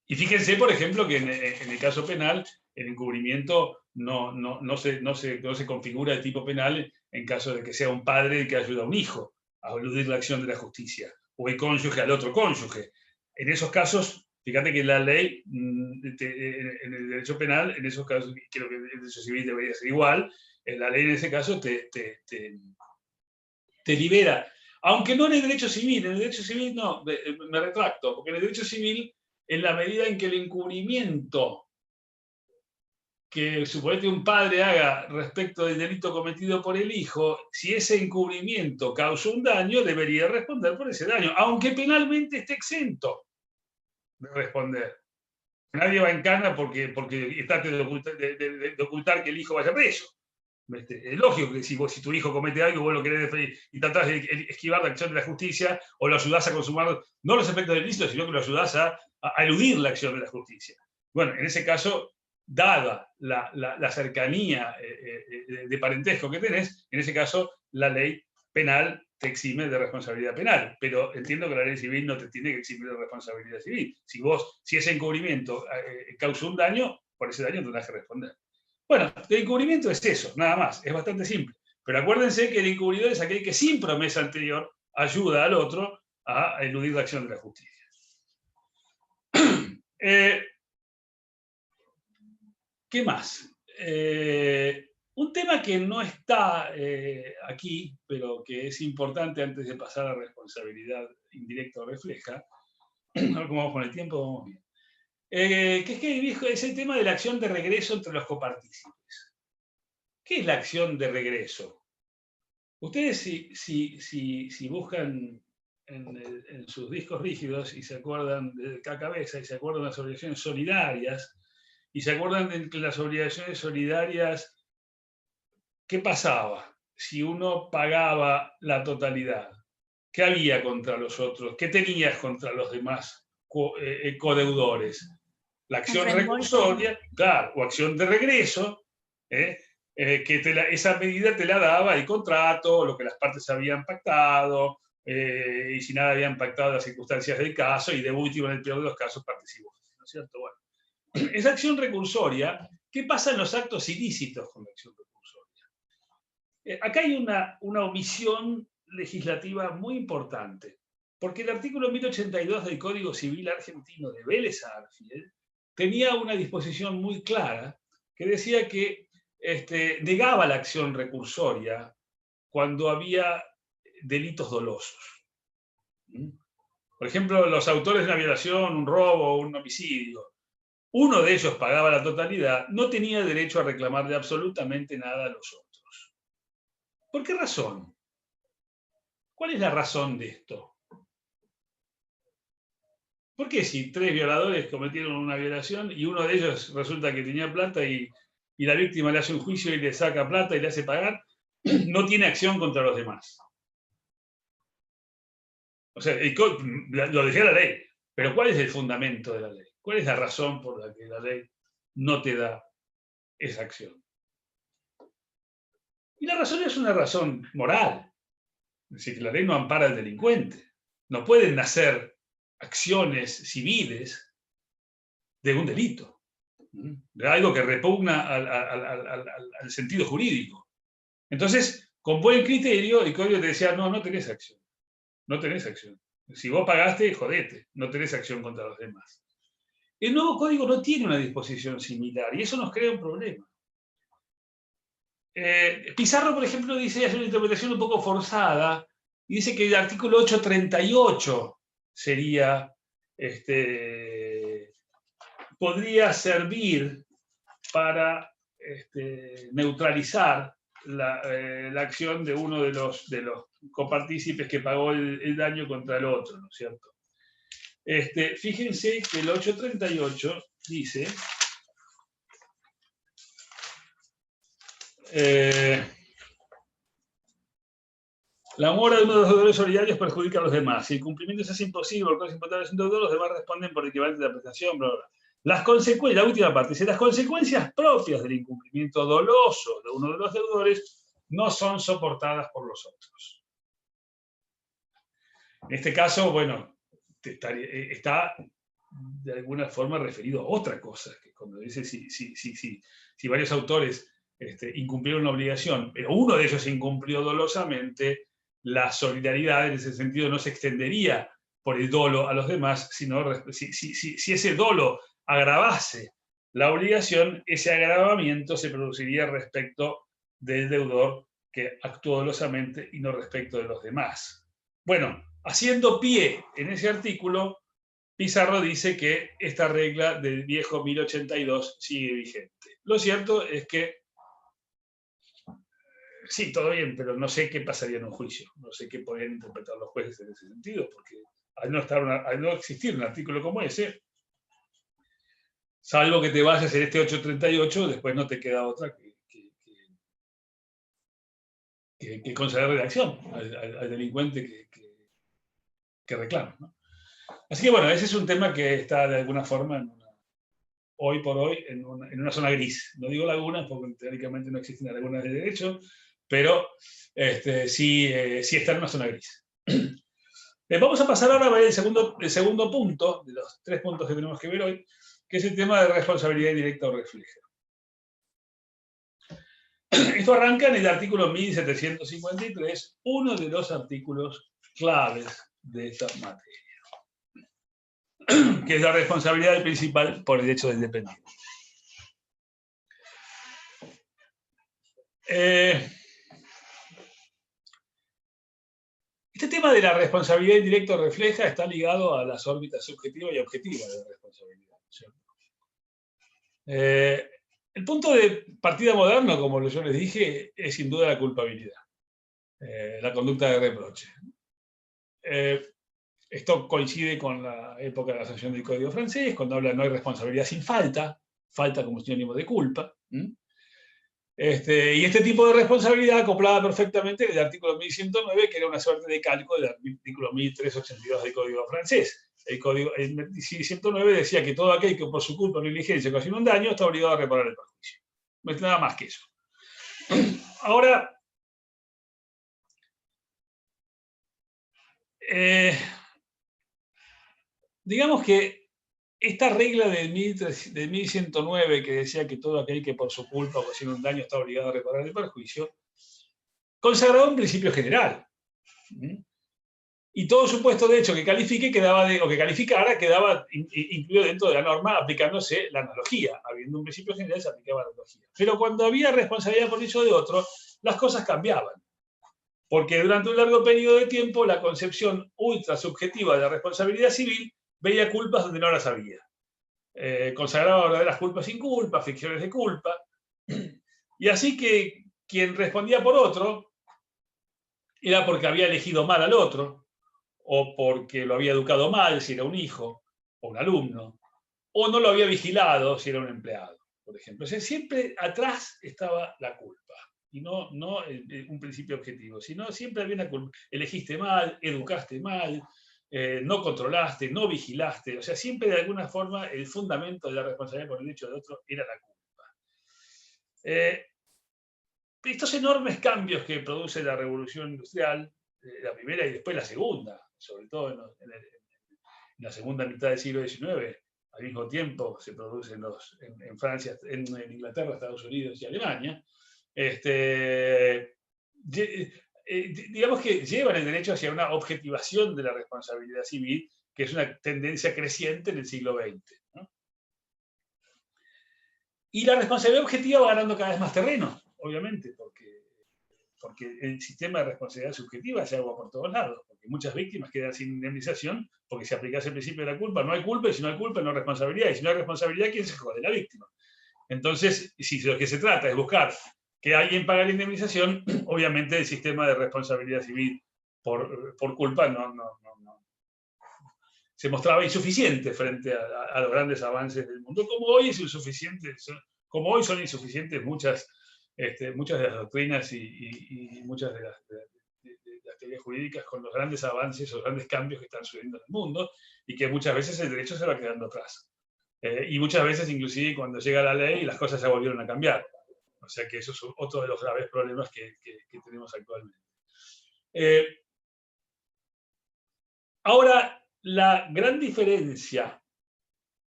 Speaker 1: Y fíjense, por ejemplo, que en el caso penal, el encubrimiento no se configura de tipo penal en caso de que sea un padre que ayuda a un hijo a eludir la acción de la justicia, o el cónyuge al otro cónyuge. En esos casos, fíjate que la ley, en el derecho penal, en esos casos, creo que el derecho civil debería ser igual, la ley en ese caso te libera. Aunque no en el derecho civil no, me retracto, porque en el derecho civil, en la medida en que el encubrimiento que suponete un padre haga respecto del delito cometido por el hijo, si ese encubrimiento causó un daño, debería responder por ese daño, aunque penalmente esté exento de responder. Nadie va en cana porque trate de ocultar que el hijo vaya preso. Es lógico que si tu hijo comete algo, vos lo querés y tratás de esquivar la acción de la justicia, o lo ayudás a consumar, no los efectos del ilícito, sino que lo ayudás a eludir la acción de la justicia. Bueno, en ese caso, dada la cercanía de parentesco que tenés, en ese caso la ley penal te exime de responsabilidad penal, pero entiendo que la ley civil no te tiene que eximir de responsabilidad civil. Si ese encubrimiento causó un daño, por ese daño tendrás que responder. Bueno, el encubrimiento es eso, nada más, es bastante simple. Pero acuérdense que el encubridor es aquel que sin promesa anterior ayuda al otro a eludir la acción de la justicia. ¿Qué más? Un tema que no está aquí, pero que es importante antes de pasar a responsabilidad indirecta o refleja, a ver cómo vamos con el tiempo, vamos bien. Que es el tema de la acción de regreso entre los copartícipes. ¿Qué es la acción de regreso? Ustedes si buscan en sus discos rígidos y se acuerdan de cada cabeza y se acuerdan de las obligaciones solidarias y se acuerdan de las obligaciones solidarias, ¿qué pasaba si uno pagaba la totalidad? ¿Qué había contra los otros? ¿Qué tenías contra los demás codeudores? La acción recursoria, claro, o acción de regreso, esa medida te la daba el contrato, lo que las partes habían pactado, y si nada habían pactado las circunstancias del caso, y de último, en el peor de los casos, participó. ¿No es cierto? Bueno, esa acción recursoria, ¿qué pasa en los actos ilícitos con la acción recursoria? Acá hay una omisión legislativa muy importante, porque el artículo 1082 del Código Civil Argentino de Vélez Sarsfield tenía una disposición muy clara que decía que negaba la acción recursoria cuando había delitos dolosos. Por ejemplo, los autores de una violación, un robo o un homicidio, uno de ellos pagaba la totalidad, no tenía derecho a reclamarle absolutamente nada a los otros. ¿Por qué razón? ¿Cuál es la razón de esto? ¿Por qué si 3 violadores cometieron una violación y uno de ellos resulta que tenía plata y la víctima le hace un juicio y le saca plata y le hace pagar, no tiene acción contra los demás? O sea, lo decía la ley, pero ¿cuál es el fundamento de la ley? ¿Cuál es la razón por la que la ley no te da esa acción? Y la razón es una razón moral. Es decir, que la ley no ampara al delincuente. No pueden nacer acciones civiles de un delito, de algo que repugna al sentido jurídico. Entonces, con buen criterio, el código te decía, no tenés acción. No tenés acción. Si vos pagaste, jodete, no tenés acción contra los demás. El nuevo código no tiene una disposición similar y eso nos crea un problema. Pizarro, por ejemplo, dice, hace una interpretación un poco forzada y dice que el artículo 838 sería, podría servir para neutralizar la acción de uno de los copartícipes que pagó el daño contra el otro, ¿no es cierto? Fíjense que el 838 dice la mora de uno de los deudores solidarios perjudica a los demás. Si el cumplimiento se hace imposible por cosas imputables en deudor, los demás responden por equivalente de la prestación, bla, bla. Las consecuencias, la última parte, dice, las consecuencias propias del incumplimiento doloso de uno de los deudores no son soportadas por los otros. En este caso, bueno, está de alguna forma referido a otra cosa, que cuando dice si varios autores incumplieron una obligación, pero uno de ellos incumplió dolosamente, la solidaridad en ese sentido no se extendería por el dolo a los demás, sino si ese dolo agravase la obligación, ese agravamiento se produciría respecto del deudor que actuó dolosamente y no respecto de los demás. Bueno, haciendo pie en ese artículo, Pizarro dice que esta regla del viejo 1082 sigue vigente. Lo cierto es que sí, todo bien, pero no sé qué pasaría en un juicio. No sé qué podrían interpretar los jueces en ese sentido, porque al no existir un artículo como ese, salvo que te vayas en este 838, después no te queda otra que conceder redacción al delincuente que reclama, ¿no? Así que bueno, ese es un tema que está de alguna forma hoy por hoy en una zona gris. No digo laguna porque teóricamente no existen lagunas de derecho, pero sí está en una zona gris. Vamos a pasar ahora a ver el segundo punto, de los 3 puntos que tenemos que ver hoy, que es el tema de responsabilidad directa o refleja. Esto arranca en el artículo 1753, uno de los artículos claves de esta materia. que es la responsabilidad del principal por el hecho del dependiente. Este tema de la responsabilidad indirecta o refleja está ligado a las órbitas subjetiva y objetiva de la responsabilidad, ¿cierto? El punto de partida moderno, como yo les dije, es sin duda la culpabilidad, la conducta de reproche. Esto coincide con la época de la sanción del Código francés, cuando habla no hay responsabilidad sin falta, falta como sinónimo de culpa. Y este tipo de responsabilidad acoplaba perfectamente en el artículo 1109, que era una suerte de calco del artículo 1382 del Código francés. El 1109 decía que todo aquel que por su culpa o negligencia ocasiona un daño está obligado a reparar el perjuicio. No es nada más que eso. Ahora, digamos que esta regla del 1109, que decía que todo aquel que por su culpa ocasiona un daño está obligado a reparar el perjuicio, consagraba un principio general. Y todo supuesto de hecho que califique o que calificara quedaba incluido dentro de la norma, aplicándose la analogía. Habiendo un principio general se aplicaba la analogía. Pero cuando había responsabilidad por el hecho de otro, las cosas cambiaban. Porque durante un largo periodo de tiempo la concepción ultra subjetiva de la responsabilidad civil veía culpas donde no las había. Consagraba verdaderas culpas sin culpa, ficciones de culpa. Y así que quien respondía por otro era porque había elegido mal al otro, o porque lo había educado mal, si era un hijo o un alumno, o no lo había vigilado, si era un empleado, por ejemplo. O sea, siempre atrás estaba la culpa, y no un principio objetivo, sino siempre había una culpa. Elegiste mal, educaste mal, no controlaste, no vigilaste, o sea, siempre de alguna forma el fundamento de la responsabilidad por el hecho de otro era la culpa. Estos enormes cambios que produce la revolución industrial, la primera y después la segunda, sobre todo en la segunda mitad del siglo XIX, al mismo tiempo se producen en Francia, en Inglaterra, Estados Unidos y Alemania, digamos que llevan el derecho hacia una objetivación de la responsabilidad civil, que es una tendencia creciente en el siglo XX, ¿no? Y la responsabilidad objetiva va ganando cada vez más terreno, obviamente, porque el sistema de responsabilidad subjetiva se agua por todos lados, porque muchas víctimas quedan sin indemnización porque si aplicase el principio de la culpa, no hay culpa, y si no hay culpa, no hay responsabilidad, y si no hay responsabilidad, ¿quién se jode? La víctima. Entonces, si lo que se trata es buscar que alguien pague la indemnización, obviamente el sistema de responsabilidad civil por culpa se mostraba insuficiente frente a los grandes avances del mundo, como hoy son insuficientes muchas de las doctrinas y muchas de las teorías jurídicas con los grandes avances o los grandes cambios que están sucediendo en el mundo, y que muchas veces el derecho se va quedando atrás. Y muchas veces, inclusive, cuando llega la ley, las cosas ya volvieron a cambiar. O sea que eso es otro de los graves problemas que tenemos actualmente. Ahora, la gran diferencia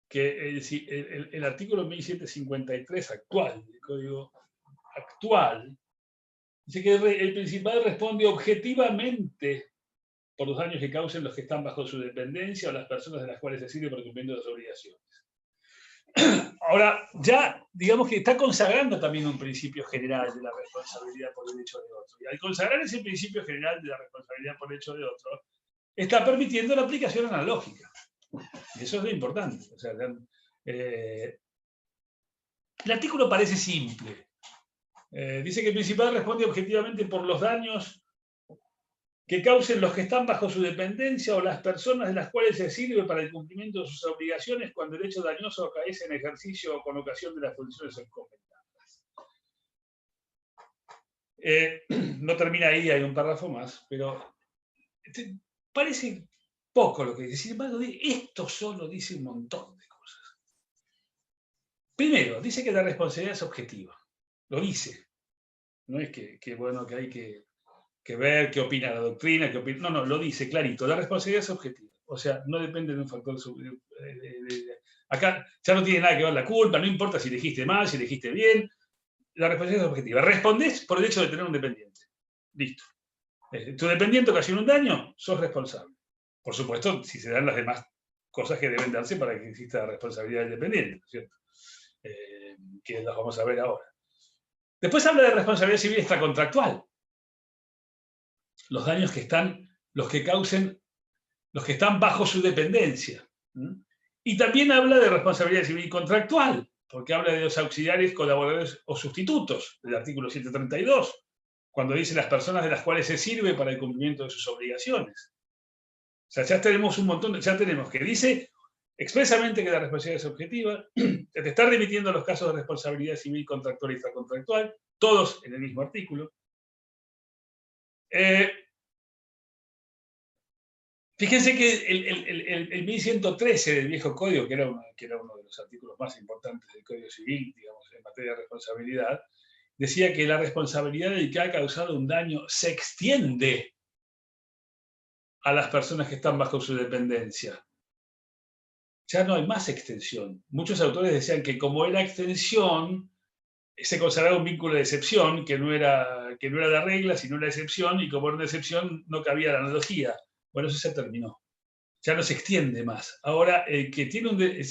Speaker 1: que el artículo 1753 actual, del Código actual, dice que el principal responde objetivamente por los daños que causen los que están bajo su dependencia o las personas de las cuales se sirve por cumplimiento de sus obligaciones. Ahora, ya digamos que está consagrando también un principio general de la responsabilidad por el hecho de otro. Y al consagrar ese principio general de la responsabilidad por el hecho de otro, está permitiendo la aplicación analógica. Y eso es lo importante. O sea, el artículo parece simple. Dice que el principal responde objetivamente por los daños que causen los que están bajo su dependencia o las personas de las cuales se sirve para el cumplimiento de sus obligaciones cuando el hecho dañoso acaece en ejercicio o con ocasión de las funciones encomendadas. No termina ahí, hay un párrafo más, pero parece poco lo que dice. Sin embargo, esto solo dice un montón de cosas. Primero, dice que la responsabilidad es objetiva. Lo dice. No es que hay que ver qué opina la doctrina, no, lo dice clarito, la responsabilidad es objetiva, o sea, no depende de un factor acá ya no tiene nada que ver la culpa, no importa si elegiste mal, si elegiste bien, la responsabilidad es objetiva. Respondés por el hecho de tener un dependiente. Listo. Tu dependiente ocasiona un daño, sos responsable. Por supuesto, si se dan las demás cosas que deben darse para que exista responsabilidad del dependiente, ¿no es cierto? Que las vamos a ver ahora. Después habla de responsabilidad civil extracontractual. Los daños que están, los que están bajo su dependencia. Y también habla de responsabilidad civil contractual, porque habla de los auxiliares, colaboradores o sustitutos, del artículo 132, cuando dice las personas de las cuales se sirve para el cumplimiento de sus obligaciones. O sea, ya tenemos un montón, ya tenemos que dice expresamente que la responsabilidad es objetiva, te está remitiendo a los casos de responsabilidad civil contractual y extracontractual, todos en el mismo artículo. Fíjense que el 1113 del viejo código, que era uno de los artículos más importantes del Código Civil, digamos, en materia de responsabilidad, decía que la responsabilidad del que ha causado un daño se extiende a las personas que están bajo su dependencia. Ya no hay más extensión. Muchos autores decían que como era extensión, se consagraba un vínculo de excepción, que no era la regla, sino la excepción, y como era una excepción, no cabía la analogía. Bueno, eso se terminó. Ya no se extiende más. Ahora,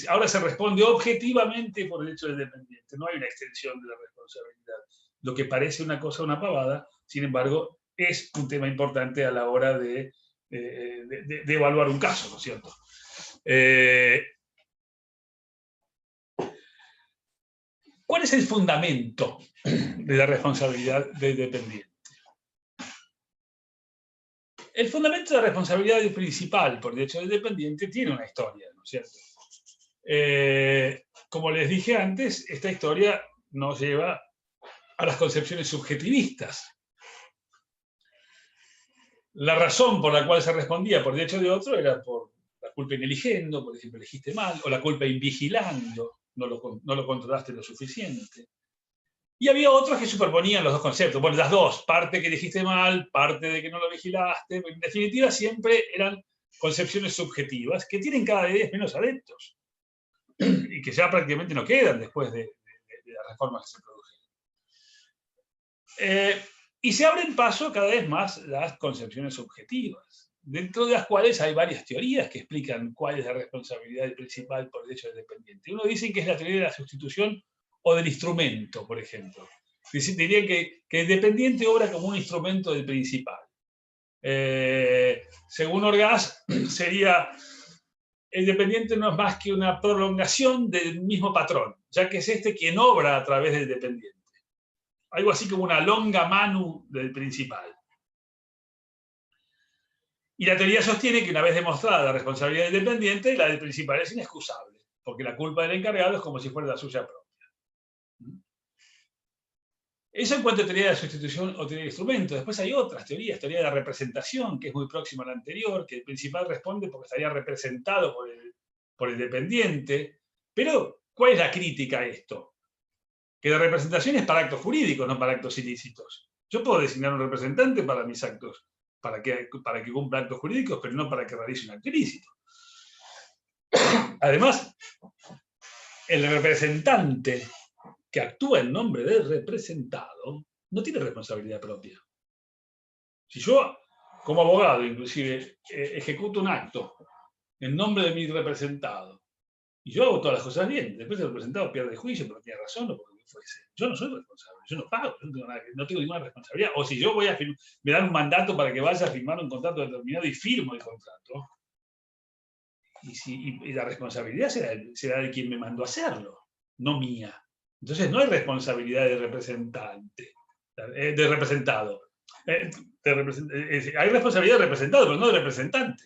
Speaker 1: ahora se responde objetivamente por el hecho del dependiente. No hay una extensión de la responsabilidad. Lo que parece una cosa, una pavada, sin embargo, es un tema importante a la hora de evaluar un caso, ¿no es cierto? ¿Cuál es el fundamento de la responsabilidad del dependiente? El fundamento de la responsabilidad principal por derecho del dependiente tiene una historia, ¿no es cierto? Como les dije antes, esta historia nos lleva a las concepciones subjetivistas. La razón por la cual se respondía por derecho de otro era por la culpa in eligendo, por ejemplo, elegiste mal, o la culpa in vigilando, no lo controlaste lo suficiente. Y había otros que superponían los dos conceptos. Bueno, las dos, parte que dijiste mal, parte de que no lo vigilaste. En definitiva, siempre eran concepciones subjetivas que tienen cada vez menos adeptos y que ya prácticamente no quedan después de las reformas que se produjeron. Y se abren paso cada vez más las concepciones subjetivas, dentro de las cuales hay varias teorías que explican cuál es la responsabilidad principal por el hecho del dependiente. Uno dice que es la teoría de la sustitución o del instrumento, por ejemplo. Diría que el dependiente obra como un instrumento del principal. Según Orgaz, sería el dependiente no es más que una prolongación del mismo patrón, ya que es este quien obra a través del dependiente. Algo así como una longa manu del principal. Y la teoría sostiene que una vez demostrada la responsabilidad del dependiente, la del principal es inexcusable, porque la culpa del encargado es como si fuera la suya propia. Eso en cuanto a teoría de la sustitución o teoría de instrumento. Después hay otras teorías, teoría de la representación, que es muy próxima a la anterior, que el principal responde porque estaría representado por el dependiente. Pero, ¿cuál es la crítica a esto? Que la representación es para actos jurídicos, no para actos ilícitos. Yo puedo designar un representante para mis actos, para que cumpla actos jurídicos, pero no para que realice un acto ilícito. Además, el representante que actúa en nombre del representado no tiene responsabilidad propia. Si yo, como abogado, inclusive, ejecuto un acto en nombre de mi representado, y yo hago todas las cosas bien, después el representado pierde el juicio porque tiene razón o porque fuese, yo no soy responsable, yo no pago, no tengo ninguna responsabilidad. O si yo voy a me dan un mandato para que vaya a firmar un contrato determinado y firmo el contrato, y la responsabilidad será de quien me mandó a hacerlo, no mía. Entonces no hay responsabilidad de representante, de representado. Hay responsabilidad de representado, pero no de representante.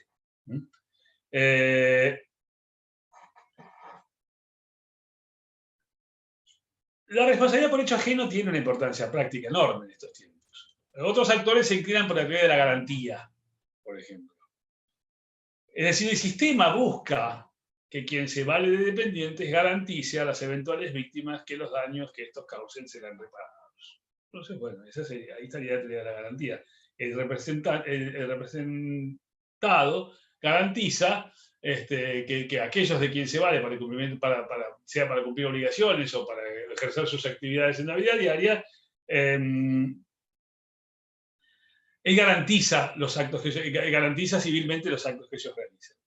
Speaker 1: La responsabilidad por hecho ajeno tiene una importancia práctica enorme en estos tiempos. Otros actores se inclinan por la teoría de la garantía, por ejemplo. Es decir, el sistema busca que quien se vale de dependientes garantice a las eventuales víctimas que los daños que estos causen serán reparados. Entonces, bueno, ahí estaría la teoría de la garantía. El representado garantiza que aquellos de quien se vale para el cumplimiento, sea para cumplir obligaciones o para ejercer sus actividades en la vida diaria, él garantiza civilmente los actos que ellos realizan.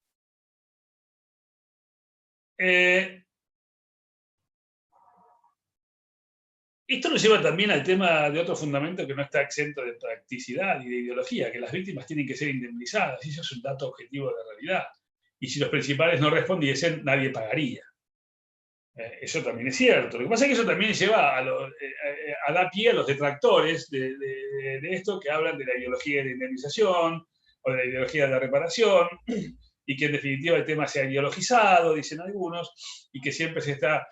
Speaker 1: Esto nos lleva también al tema de otro fundamento que no está exento de practicidad y de ideología, que las víctimas tienen que ser indemnizadas, y eso es un dato objetivo de la realidad. Y si los principales no respondiesen, nadie pagaría. Eso también es cierto. Lo que pasa es que eso también lleva a dar pie a los detractores de esto, que hablan de la ideología de la indemnización o de la ideología de la reparación, y que en definitiva el tema se ha ideologizado, dicen algunos, y que siempre se está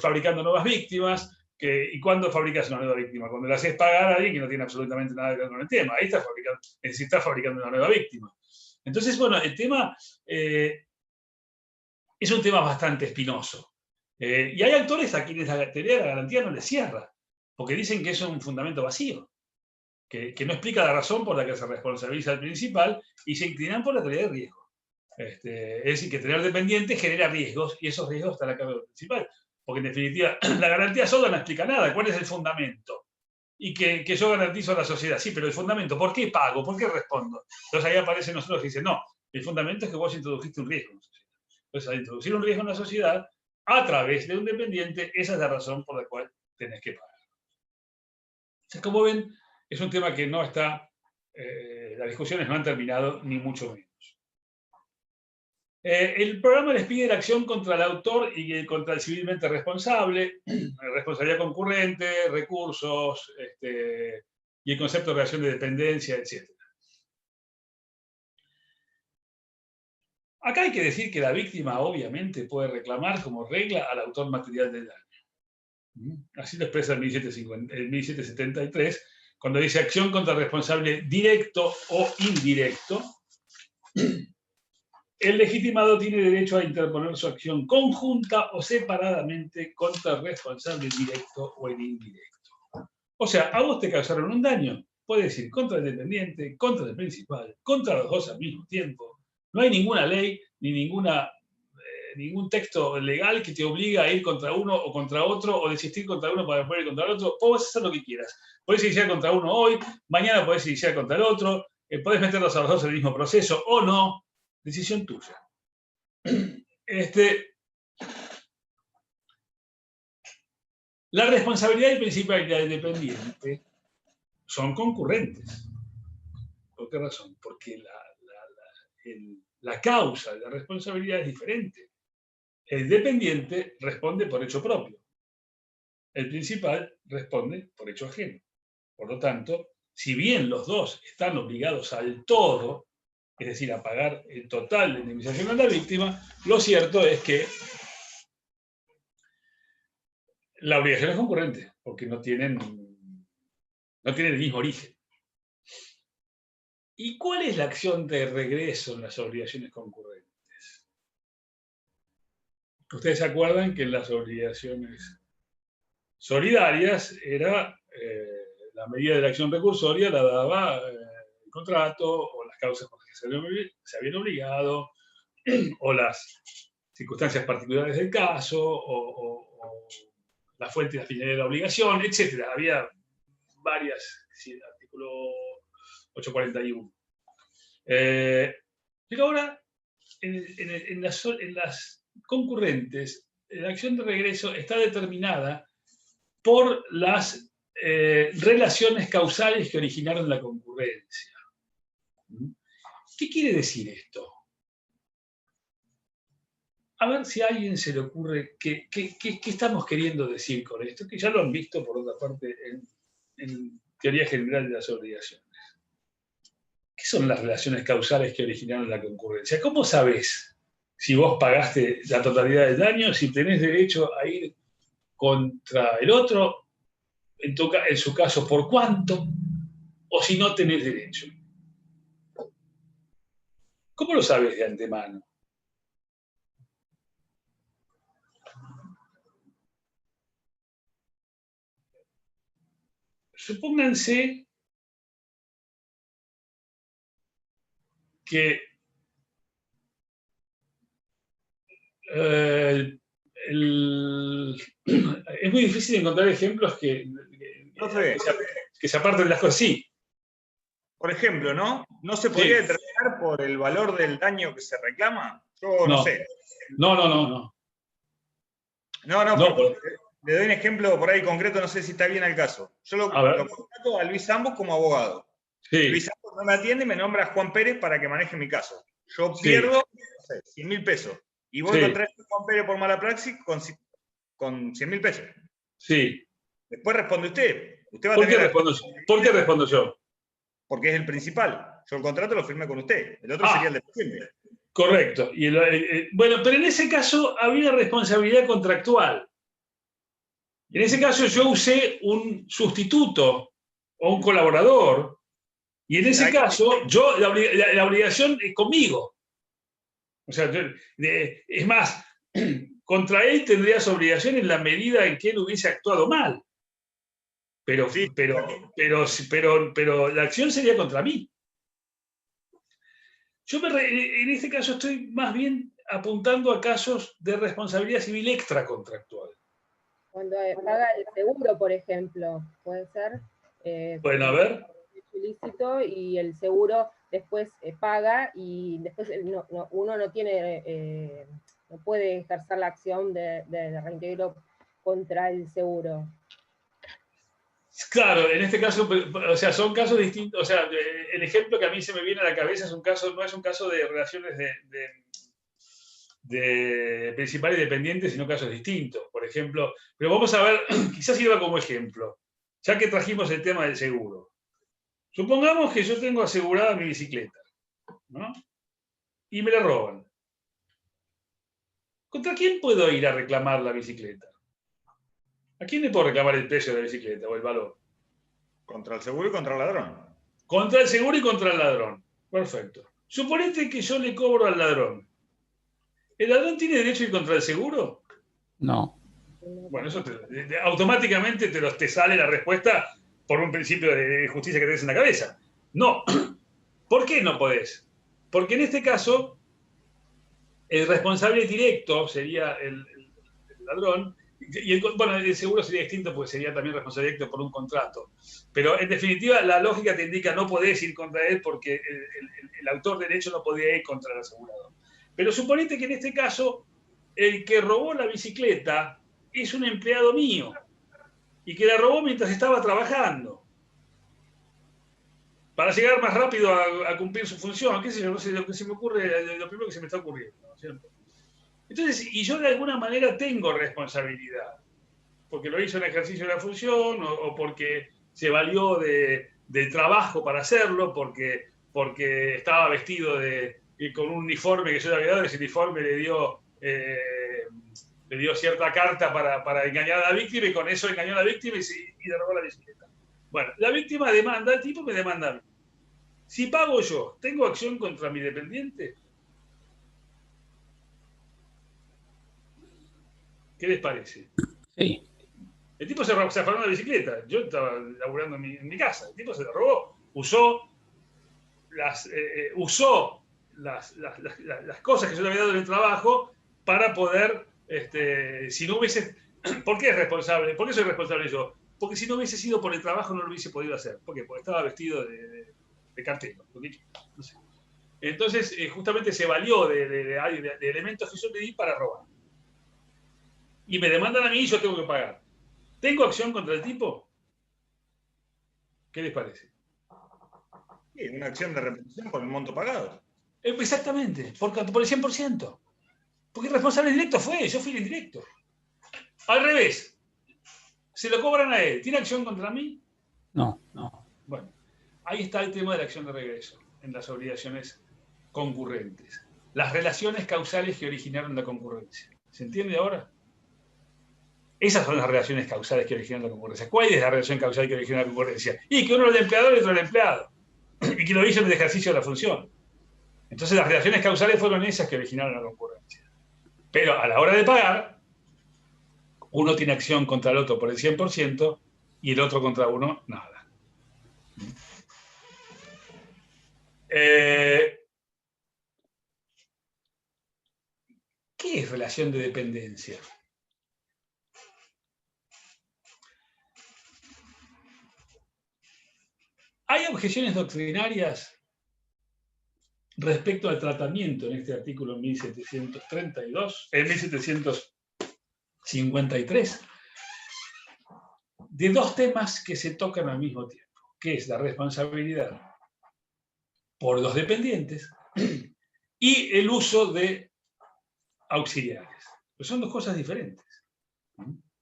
Speaker 1: fabricando nuevas víctimas. ¿Y cuándo fabricas una nueva víctima? Cuando le haces pagar a alguien que no tiene absolutamente nada que ver con el tema. Ahí estás fabricando una nueva víctima. Entonces, bueno, el tema es un tema bastante espinoso. Y hay autores a quienes la teoría de la garantía no les cierra, porque dicen que es un fundamento vacío, que no explica la razón por la que se responsabiliza al principal, y se inclinan por la teoría de riesgo. Es decir, que tener dependiente genera riesgos, y esos riesgos están a cargo del principal. Porque en definitiva, la garantía sola no explica nada. ¿Cuál es el fundamento? Y que yo garantizo a la sociedad. Sí, pero el fundamento, ¿por qué pago? ¿Por qué respondo? Entonces ahí aparecen nosotros y dicen, no, el fundamento es que vos introdujiste un riesgo en la sociedad. Entonces, al introducir un riesgo en la sociedad, a través de un dependiente, esa es la razón por la cual tenés que pagar. Entonces, como ven, es un tema que no está, las discusiones no han terminado, ni mucho menos. El programa les pide la acción contra el autor y contra el civilmente responsable, responsabilidad concurrente, recursos, y el concepto de relación de dependencia, etc. Acá hay que decir que la víctima obviamente puede reclamar como regla al autor material del daño. Así lo expresa el 1773, cuando dice acción contra el responsable directo o indirecto. El legitimado tiene derecho a interponer su acción conjunta o separadamente contra el responsable directo o el indirecto. O sea, a vos te causaron un daño, puedes ir contra el dependiente, contra el principal, contra los dos al mismo tiempo. No hay ninguna ley ni ningún texto legal que te obliga a ir contra uno o contra otro, o desistir contra uno para poder ir contra el otro. Vos podés hacer lo que quieras. Podés iniciar contra uno hoy, mañana podés iniciar contra el otro, podés meterlos a los dos en el mismo proceso o no. Decisión tuya. La responsabilidad del principal y la del dependiente son concurrentes. ¿Por qué razón? Porque la causa de la responsabilidad es diferente. El dependiente responde por hecho propio. El principal responde por hecho ajeno. Por lo tanto, si bien los dos están obligados al todo, es decir, a pagar el total de indemnización a la víctima, lo cierto es que la obligación es concurrente, porque no tienen el mismo origen. ¿Y cuál es la acción de regreso en las obligaciones concurrentes? Ustedes se acuerdan que en las obligaciones solidarias era la medida de la acción recursoria la daba el contrato o las causas por las que se habían obligado o las circunstancias particulares del caso o la fuente y la finalidad de la obligación, etc. Había varias, artículo 841. Pero ahora, en las concurrentes, la acción de regreso está determinada por las relaciones causales que originaron la concurrencia. ¿Qué quiere decir esto? A ver si a alguien se le ocurre qué estamos queriendo decir con esto, que ya lo han visto por otra parte en teoría general de las obligaciones. ¿Qué son las relaciones causales que originaron la concurrencia? ¿Cómo sabés si vos pagaste la totalidad del daño, si tenés derecho a ir contra el otro, en su caso por cuánto, o si no tenés derecho? ¿Cómo lo sabés de antemano? Supónganse que es muy difícil encontrar ejemplos que se aparten de las cosas. Sí.
Speaker 4: Por ejemplo, ¿no? ¿No se podría determinar por el valor del daño que se reclama? Yo no sé.
Speaker 1: No.
Speaker 4: No,
Speaker 1: No,
Speaker 4: pero le doy un ejemplo por ahí concreto, no sé si está bien al caso. Yo lo contrato a Luis Ambos como abogado.
Speaker 1: sí,
Speaker 4: Luis Ambos no me atiende, me nombra a Juan Pérez para que maneje mi caso. Yo
Speaker 1: Sí.
Speaker 4: pierdo, no sé, 100.000 pesos. Y voy
Speaker 1: Sí.
Speaker 4: contra Juan Pérez por mala praxis con 100.000 pesos.
Speaker 1: sí.
Speaker 4: Después responde usted. Usted va a
Speaker 1: ¿Por qué
Speaker 4: tener
Speaker 1: respondo yo? ¿Por qué respondo yo?
Speaker 4: porque es el principal. Yo el contrato lo firmé con usted. El otro sería el dependiente.
Speaker 1: Correcto. Bueno, pero en ese caso había responsabilidad contractual. En ese caso yo usé un sustituto o un colaborador, y en ese caso la obligación es conmigo. O sea, es más, contra él tendrías obligación en la medida en que él hubiese actuado mal. Pero la acción sería contra mí. En este caso estoy más bien apuntando a casos de responsabilidad civil extracontractual.
Speaker 5: Cuando paga el seguro, por ejemplo, puede ser.
Speaker 1: Bueno, a ver.
Speaker 5: Ilícito y el seguro después paga y después uno no tiene, no puede ejercer la acción de reintegro contra el seguro.
Speaker 1: Claro, en este caso, o sea, son casos distintos. O sea, el ejemplo que a mí se me viene a la cabeza es un caso, no es un caso de relaciones de principal y dependiente, sino casos distintos. Por ejemplo, pero vamos a ver, quizás sirva como ejemplo, ya que trajimos el tema del seguro. Supongamos que yo tengo asegurada mi bicicleta, ¿no? Y me la roban. ¿Contra quién puedo ir a reclamar la bicicleta? ¿A quién le puedo reclamar el precio de la bicicleta o el valor?
Speaker 4: Contra el seguro y contra el ladrón.
Speaker 1: Contra el seguro y contra el ladrón. Perfecto. Suponete que yo le cobro al ladrón. ¿El ladrón tiene derecho a ir contra el seguro?
Speaker 6: No.
Speaker 1: Bueno, eso automáticamente te sale la respuesta por un principio de justicia que tenés en la cabeza. No. ¿Por qué no podés? Porque en este caso, el responsable directo sería el ladrón, y el seguro sería distinto porque sería también responsable directo por un contrato. Pero en definitiva, la lógica te indica no podés ir contra él porque el autor de derecho no podía ir contra el asegurador. Pero suponete que en este caso, el que robó la bicicleta es un empleado mío y que la robó mientras estaba trabajando para llegar más rápido a cumplir su función. ¿Qué sé yo? No sé, lo que se me ocurre, lo primero que se me está ocurriendo, ¿no es cierto? Entonces, y yo de alguna manera tengo responsabilidad, porque lo hizo en ejercicio de la función o porque se valió del trabajo para hacerlo, porque estaba vestido con un uniforme que yo le había dado, ese uniforme le dio cierta carta para engañar a la víctima y con eso engañó a la víctima y le robó la bicicleta. Bueno, la víctima demanda, el tipo me demanda a mí. Si pago yo, ¿tengo acción contra mi dependiente? ¿Qué les parece?
Speaker 6: Sí.
Speaker 1: El tipo se afanó la bicicleta. Yo estaba laburando en mi casa. El tipo se la robó. Usó las cosas que yo le había dado en el trabajo para poder, si no hubiese... ¿Por qué es responsable? ¿Por qué soy responsable yo? Porque si no hubiese sido por el trabajo no lo hubiese podido hacer. ¿Por qué? Porque estaba vestido de cartero. No sé. Entonces, justamente se valió de elementos que yo le di para robar. Y me demandan a mí y yo tengo que pagar. ¿Tengo acción contra el tipo? ¿Qué les parece?
Speaker 4: Sí, una acción de repetición por el monto pagado.
Speaker 1: Exactamente, por el 100%. Porque el responsable directo fue, yo fui el indirecto. Al revés, se lo cobran a él. ¿Tiene acción contra mí?
Speaker 6: No.
Speaker 1: Bueno, ahí está el tema de la acción de regreso, en las obligaciones concurrentes. Las relaciones causales que originaron la concurrencia. ¿Se entiende ahora? Esas son las relaciones causales que originan la concurrencia. ¿Cuál es la relación causal que origina la concurrencia? Y que uno es el empleador y otro el empleado. Y que lo hizo en el ejercicio de la función. Entonces las relaciones causales fueron esas que originaron la concurrencia. Pero a la hora de pagar, uno tiene acción contra el otro por el 100% y el otro contra uno, nada. ¿Qué es relación de dependencia? Hay objeciones doctrinarias respecto al tratamiento en este artículo 1753, de dos temas que se tocan al mismo tiempo, que es la responsabilidad por los dependientes y el uso de auxiliares. Pero son dos cosas diferentes.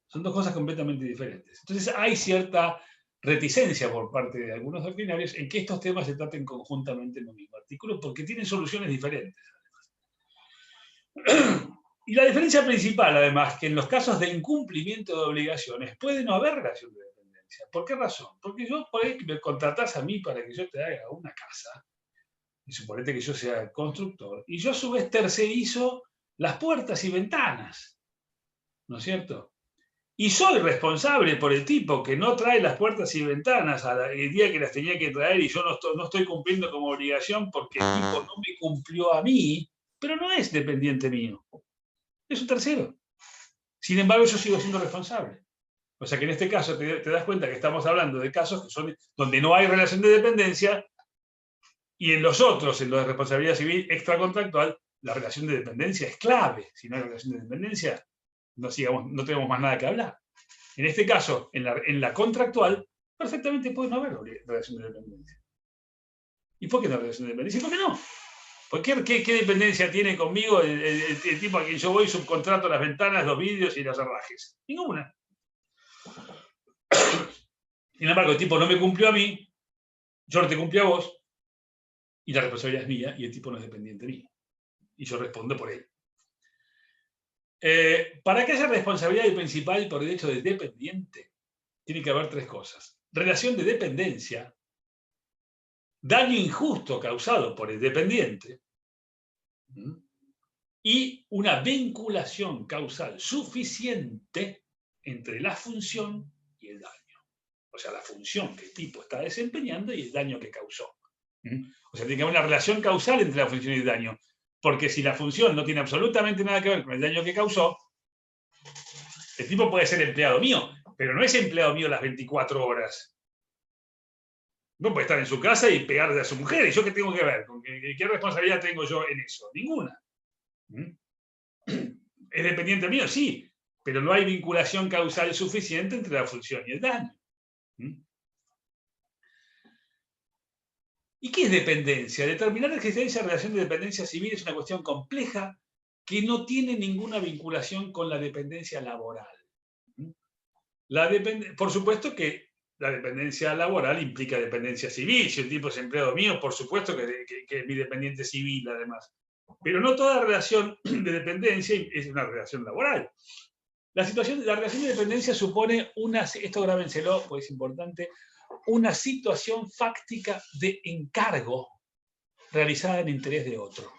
Speaker 1: Son dos cosas completamente diferentes. Entonces hay cierta reticencia por parte de algunos doctrinarios en que estos temas se traten conjuntamente en un mismo artículo, porque tienen soluciones diferentes. Y la diferencia principal, además, que en los casos de incumplimiento de obligaciones puede no haber relación de dependencia. ¿Por qué razón? Porque yo, por ahí, me contratás a mí para que yo te haga una casa, y suponete que yo sea el constructor, y yo a su vez tercerizo las puertas y ventanas, ¿no es cierto? Y soy responsable por el tipo que no trae las puertas y ventanas el día que las tenía que traer y yo no estoy cumpliendo como obligación porque el tipo no me cumplió a mí, pero no es dependiente mío. Es un tercero. Sin embargo, yo sigo siendo responsable. O sea que en este caso te das cuenta que estamos hablando de casos que son donde no hay relación de dependencia y en los otros, en los de responsabilidad civil extracontractual, la relación de dependencia es clave. Si no hay relación de dependencia, no tenemos más nada que hablar. En este caso, en la contractual, perfectamente puede no haber relación de dependencia. ¿Y por qué no hay relación de dependencia? ¿Y por qué no? ¿Qué dependencia tiene conmigo el tipo a quien yo voy, subcontrato las ventanas, los vidrios y los herrajes? Ninguna. Sin embargo, el tipo no me cumplió a mí, yo no te cumplí a vos, y la responsabilidad es mía, y el tipo no es dependiente mío. Y yo respondo por él. Para que haya responsabilidad principal por derecho de dependiente, tiene que haber tres cosas. Relación de dependencia, daño injusto causado por el dependiente, y una vinculación causal suficiente entre la función y el daño. O sea, la función que el tipo está desempeñando y el daño que causó. O sea, tiene que haber una relación causal entre la función y el daño. Porque si la función no tiene absolutamente nada que ver con el daño que causó, el tipo puede ser empleado mío, pero no es empleado mío las 24 horas. No puede estar en su casa y pegarle a su mujer. ¿Y yo qué tengo que ver? ¿Qué responsabilidad tengo yo en eso? Ninguna. ¿Es dependiente mío? Sí, pero no hay vinculación causal suficiente entre la función y el daño. ¿Y qué es dependencia? Determinar la existencia de relación de dependencia civil es una cuestión compleja que no tiene ninguna vinculación con la dependencia laboral. Por supuesto que la dependencia laboral implica dependencia civil. Si el tipo es empleado mío, por supuesto que es mi dependiente civil, además. Pero no toda relación de dependencia es una relación laboral. La relación de dependencia supone esto grábenselo, porque es importante, una situación fáctica de encargo realizada en interés de otro.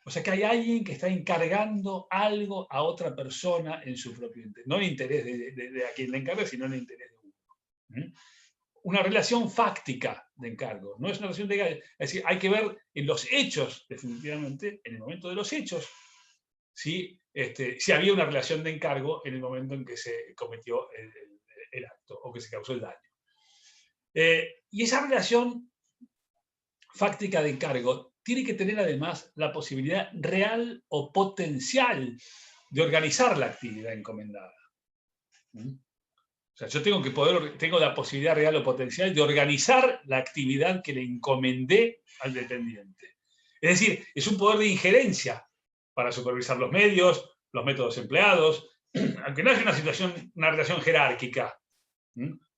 Speaker 1: O sea que hay alguien que está encargando algo a otra persona en su propio interés. No en interés de a quien le encarga, sino en el interés de uno. Una relación fáctica de encargo. No es una relación de... Es decir, hay que ver en los hechos, definitivamente, en el momento de los hechos, si había una relación de encargo en el momento en que se cometió el acto o que se causó el daño. Y esa relación fáctica de encargo tiene que tener además la posibilidad real o potencial de organizar la actividad encomendada. O sea, yo tengo la posibilidad real o potencial de organizar la actividad que le encomendé al dependiente. Es decir, es un poder de injerencia para supervisar los medios, los métodos empleados, aunque no haya una relación jerárquica.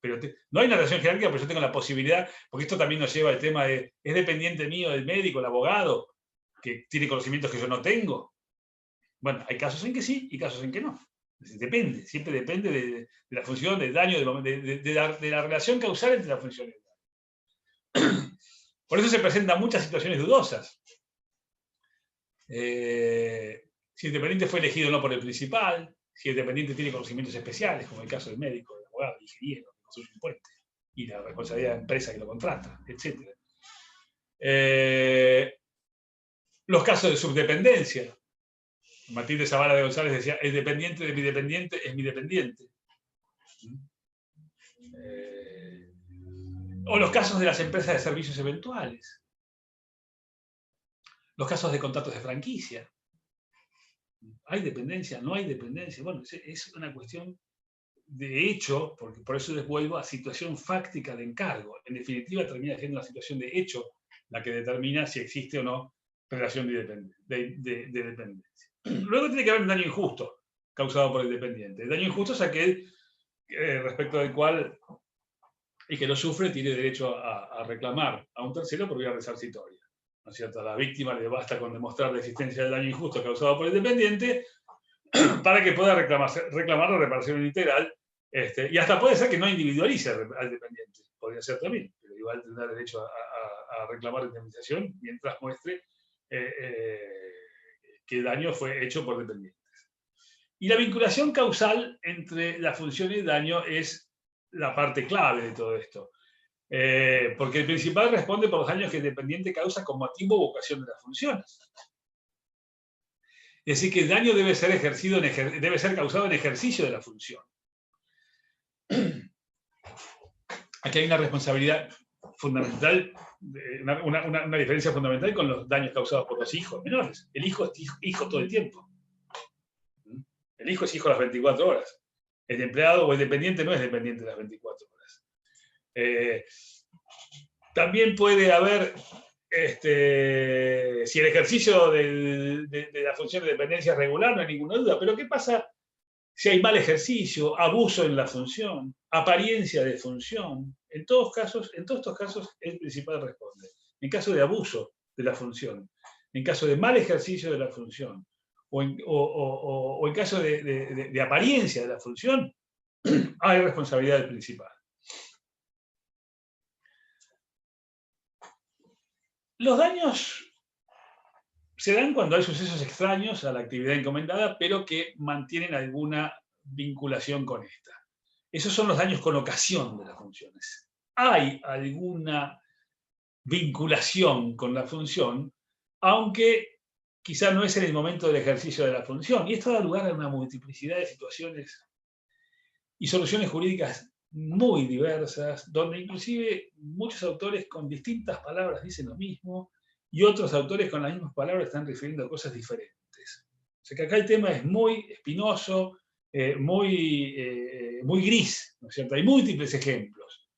Speaker 1: Pero no hay una relación jerárquica, pero yo tengo la posibilidad, porque esto también nos lleva al tema de, ¿es dependiente mío el médico, el abogado, que tiene conocimientos que yo no tengo? Bueno, hay casos en que sí y casos en que no. Depende, siempre depende de la función, del daño, de la relación causal entre la función y el daño. Por eso se presentan muchas situaciones dudosas. Si el dependiente fue elegido no por el principal, si el dependiente tiene conocimientos especiales, como el caso del médico, del abogado, del ingeniero, que construye un puente, y la responsabilidad de la empresa que lo contrata, etc. Los casos de subdependencia. Matilde Zavala de González decía, el dependiente de mi dependiente es mi dependiente. O los casos de las empresas de servicios eventuales. Los casos de contratos de franquicia. ¿Hay dependencia? ¿No hay dependencia? Bueno, es una cuestión de hecho, porque por eso les vuelvo a situación fáctica de encargo. En definitiva, termina siendo una situación de hecho la que determina si existe o no relación de dependencia. Luego tiene que haber un daño injusto causado por el dependiente. El daño injusto es aquel respecto del cual el que lo sufre tiene derecho a reclamar a un tercero por vía resarcitoria. ¿No es cierto? A la víctima le basta con demostrar la existencia del daño injusto causado por el dependiente para que pueda reclamar la reparación integral, y hasta puede ser que no individualice al dependiente, podría ser también, pero igual tendrá derecho a reclamar indemnización mientras muestre que el daño fue hecho por dependientes. Y la vinculación causal entre la función y el daño es la parte clave de todo esto. Porque el principal responde por los daños que el dependiente causa con motivo o ocasión de las funciones. Es decir, que el daño debe ser causado en ejercicio de la función. Aquí hay una responsabilidad fundamental, una diferencia fundamental con los daños causados por los hijos menores. El hijo es hijo todo el tiempo. El hijo es hijo las 24 horas. El empleado o el dependiente no es dependiente las 24 horas. También puede haber, si el ejercicio de la función de dependencia es regular, no hay ninguna duda, pero ¿qué pasa si hay mal ejercicio, abuso en la función, apariencia de función? En todos estos casos, el principal responde. En caso de abuso de la función, en caso de mal ejercicio de la función, o en caso de apariencia de la función, hay responsabilidad del principal. Los daños se dan cuando hay sucesos extraños a la actividad encomendada, pero que mantienen alguna vinculación con esta. Esos son los daños con ocasión de las funciones. Hay alguna vinculación con la función, aunque quizá no es en el momento del ejercicio de la función. Y esto da lugar a una multiplicidad de situaciones y soluciones jurídicas muy diversas, donde inclusive muchos autores con distintas palabras dicen lo mismo, y otros autores con las mismas palabras están refiriendo a cosas diferentes. O sea que acá el tema es muy espinoso, muy gris, ¿no es cierto? Hay múltiples ejemplos.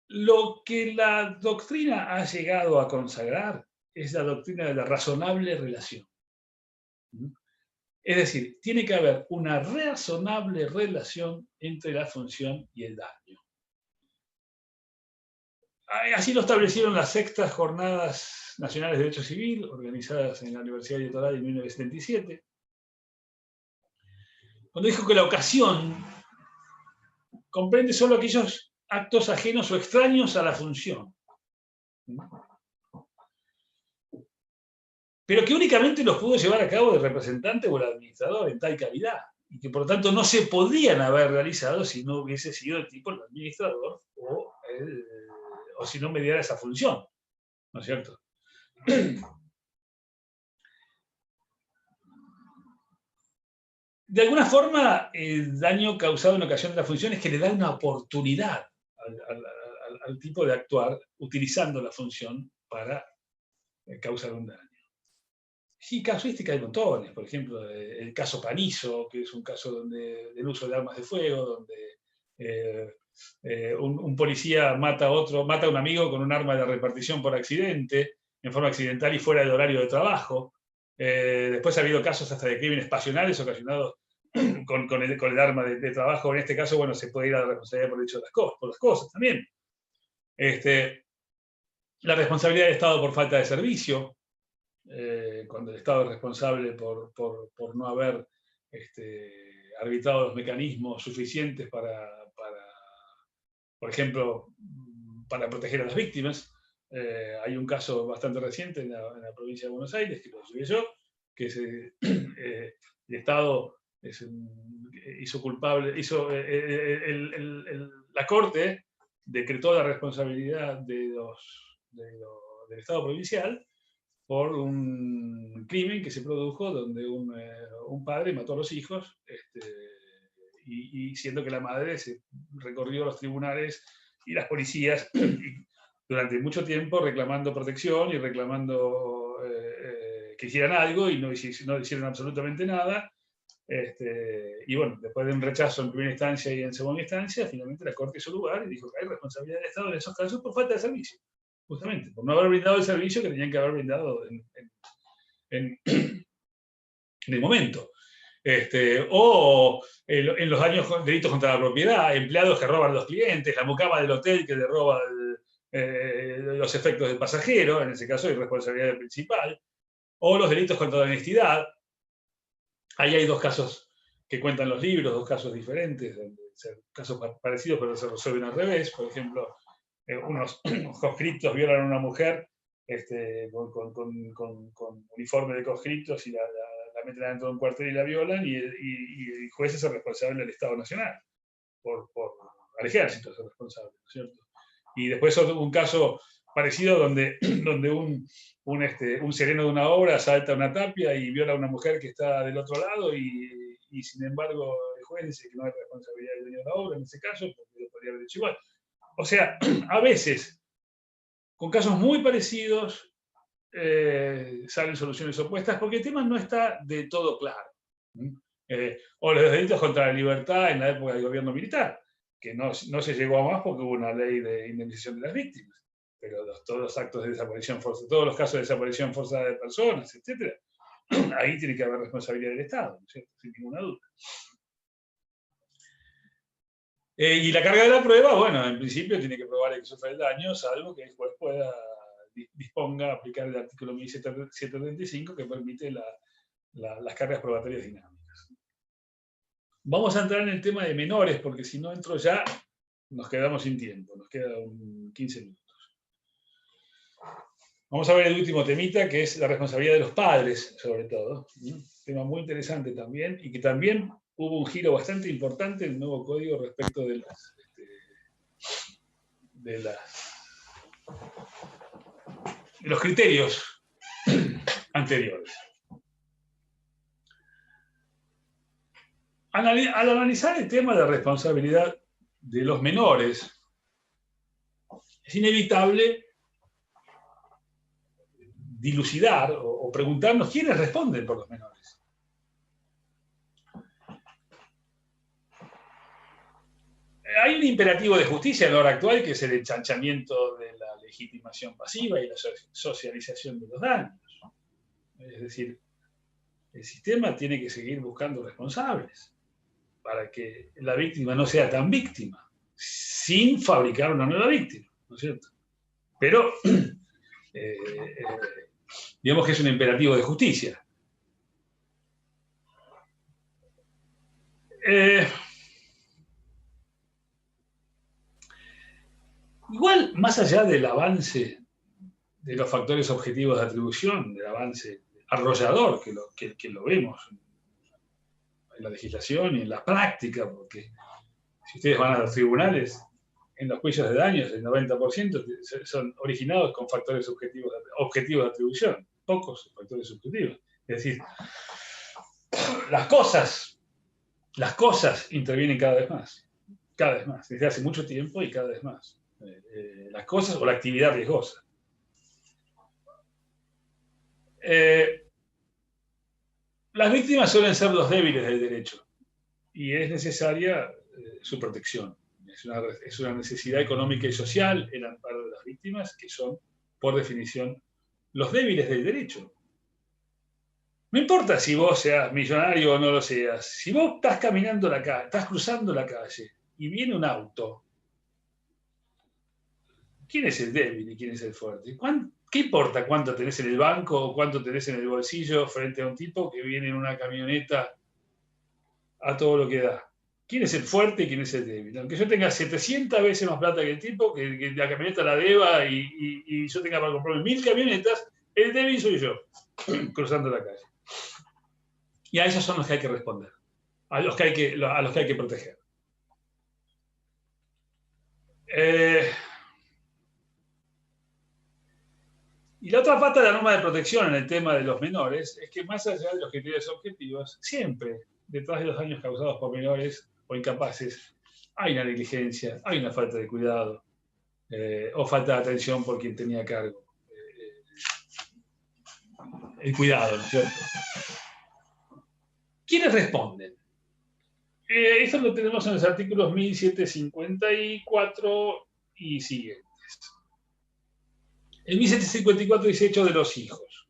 Speaker 1: Lo que la doctrina ha llegado a consagrar es la doctrina de la razonable relación. Es decir, tiene que haber una razonable relación entre la función y el daño. Así lo establecieron las sextas Jornadas Nacionales de Derecho Civil, organizadas en la Universidad de Toral en 1977, cuando dijo que la ocasión comprende solo aquellos actos ajenos o extraños a la función, pero que únicamente los pudo llevar a cabo el representante o el administrador en tal calidad, y que por lo tanto no se podrían haber realizado si no hubiese sido el tipo el administrador o si no mediara esa función, ¿no es cierto? De alguna forma, el daño causado en ocasión de la función es que le da una oportunidad al tipo de actuar utilizando la función para causar un daño. Sí, casuística hay montones. Por ejemplo, el caso Panizo, que es un caso del uso de armas de fuego, donde un policía mata a un amigo con un arma de repartición por accidente, en forma accidental y fuera del horario de trabajo. Después ha habido casos hasta de crímenes pasionales ocasionados con el arma de trabajo. En este caso, bueno, se puede ir a la responsabilidad por el hecho de por las cosas también. La responsabilidad del Estado por falta de servicio, cuando el Estado es responsable por no haber arbitrado los mecanismos suficientes por ejemplo, para proteger a las víctimas. Hay un caso bastante reciente en la provincia de Buenos Aires, que lo subí yo, que es el Estado hizo culpable, la Corte decretó la responsabilidad del Estado provincial por un crimen que se produjo donde un padre mató a los hijos, y siendo que la madre se recorrió los tribunales y las policías durante mucho tiempo reclamando protección y reclamando que hicieran algo y no hicieron absolutamente nada. Y bueno, después de un rechazo en primera instancia y en segunda instancia, finalmente la Corte hizo lugar y dijo que hay responsabilidad del Estado en esos casos por falta de servicio, justamente, por no haber brindado el servicio que tenían que haber brindado en el momento. O en los años delitos contra la propiedad, empleados que roban a los clientes, la mucama del hotel que le roba los efectos del pasajero, en ese caso hay responsabilidad principal, o los delitos contra la honestidad. Ahí hay dos casos que cuentan los libros, dos casos diferentes, casos parecidos pero se resuelven al revés. Por ejemplo, unos conscriptos violan a una mujer con uniforme de conscriptos y la meten dentro de un cuartel y la violan, y el juez es el responsable del Estado Nacional, al ejército es el responsable, ¿no es cierto? Y después un caso parecido donde un sereno de una obra salta a una tapia y viola a una mujer que está del otro lado, y sin embargo el juez dice que no hay responsabilidad del dueño de la obra en ese caso, porque lo podría haber hecho igual. O sea, a veces, con casos muy parecidos, salen soluciones opuestas porque el tema no está de todo claro. O los delitos contra la libertad en la época del gobierno militar, que no se llegó a más porque hubo una ley de indemnización de las víctimas, pero todos los actos de desaparición forzada, todos los casos de desaparición forzada de personas, etc., ahí tiene que haber responsabilidad del Estado, ¿no es cierto? Sin ninguna duda. Y la carga de la prueba, bueno, en principio tiene que probar que sufre el daño, salvo que el juez disponga a aplicar el artículo 1735 que permite las cargas probatorias dinámicas. Vamos a entrar en el tema de menores, porque si no entro ya, nos quedamos sin tiempo, nos quedan 15 minutos. Vamos a ver el último temita, que es la responsabilidad de los padres, sobre todo. Un tema muy interesante también, y que también hubo un giro bastante importante en el nuevo código respecto de los criterios anteriores. Al analizar el tema de la responsabilidad de los menores, es inevitable dilucidar o preguntarnos quiénes responden por los menores. Hay un imperativo de justicia en la hora actual, que es el ensanchamiento de la legitimación pasiva y la socialización de los daños. Es decir, el sistema tiene que seguir buscando responsables para que la víctima no sea tan víctima, sin fabricar una nueva víctima, ¿no es cierto? Pero digamos que es un imperativo de justicia. Igual, más allá del avance de los factores objetivos de atribución, del avance arrollador que lo vemos en la legislación y en la práctica, porque si ustedes van a los tribunales, en los juicios de daños, el 90% son originados con factores objetivos de atribución, pocos factores subjetivos. Es decir, las cosas intervienen cada vez más, desde hace mucho tiempo y cada vez más. Las cosas o la actividad riesgosa. Las víctimas suelen ser los débiles del derecho y es necesaria su protección. Es una necesidad económica y social el amparo de las víctimas, que son, por definición, los débiles del derecho. No importa si vos seas millonario o no lo seas, si vos estás caminando la calle, estás cruzando la calle y viene un auto, ¿quién es el débil y quién es el fuerte? ¿Qué importa cuánto tenés en el banco o cuánto tenés en el bolsillo frente a un tipo que viene en una camioneta a todo lo que da? ¿Quién es el fuerte y quién es el débil? Aunque yo tenga 700 veces más plata que el tipo, que la camioneta la deba y yo tenga para comprarme 1000 camionetas, el débil soy yo, cruzando la calle. Y a esos son los que hay que responder, a los que hay que proteger. Y la otra pata de la norma de protección en el tema de los menores es que, más allá de los criterios objetivos, siempre detrás de los daños causados por menores o incapaces hay una negligencia, hay una falta de cuidado, o falta de atención por quien tenía a cargo el cuidado, ¿no es cierto? ¿Quiénes responden? Esto lo tenemos en los artículos 1754 y siguientes. En 1754 dice hecho de los hijos.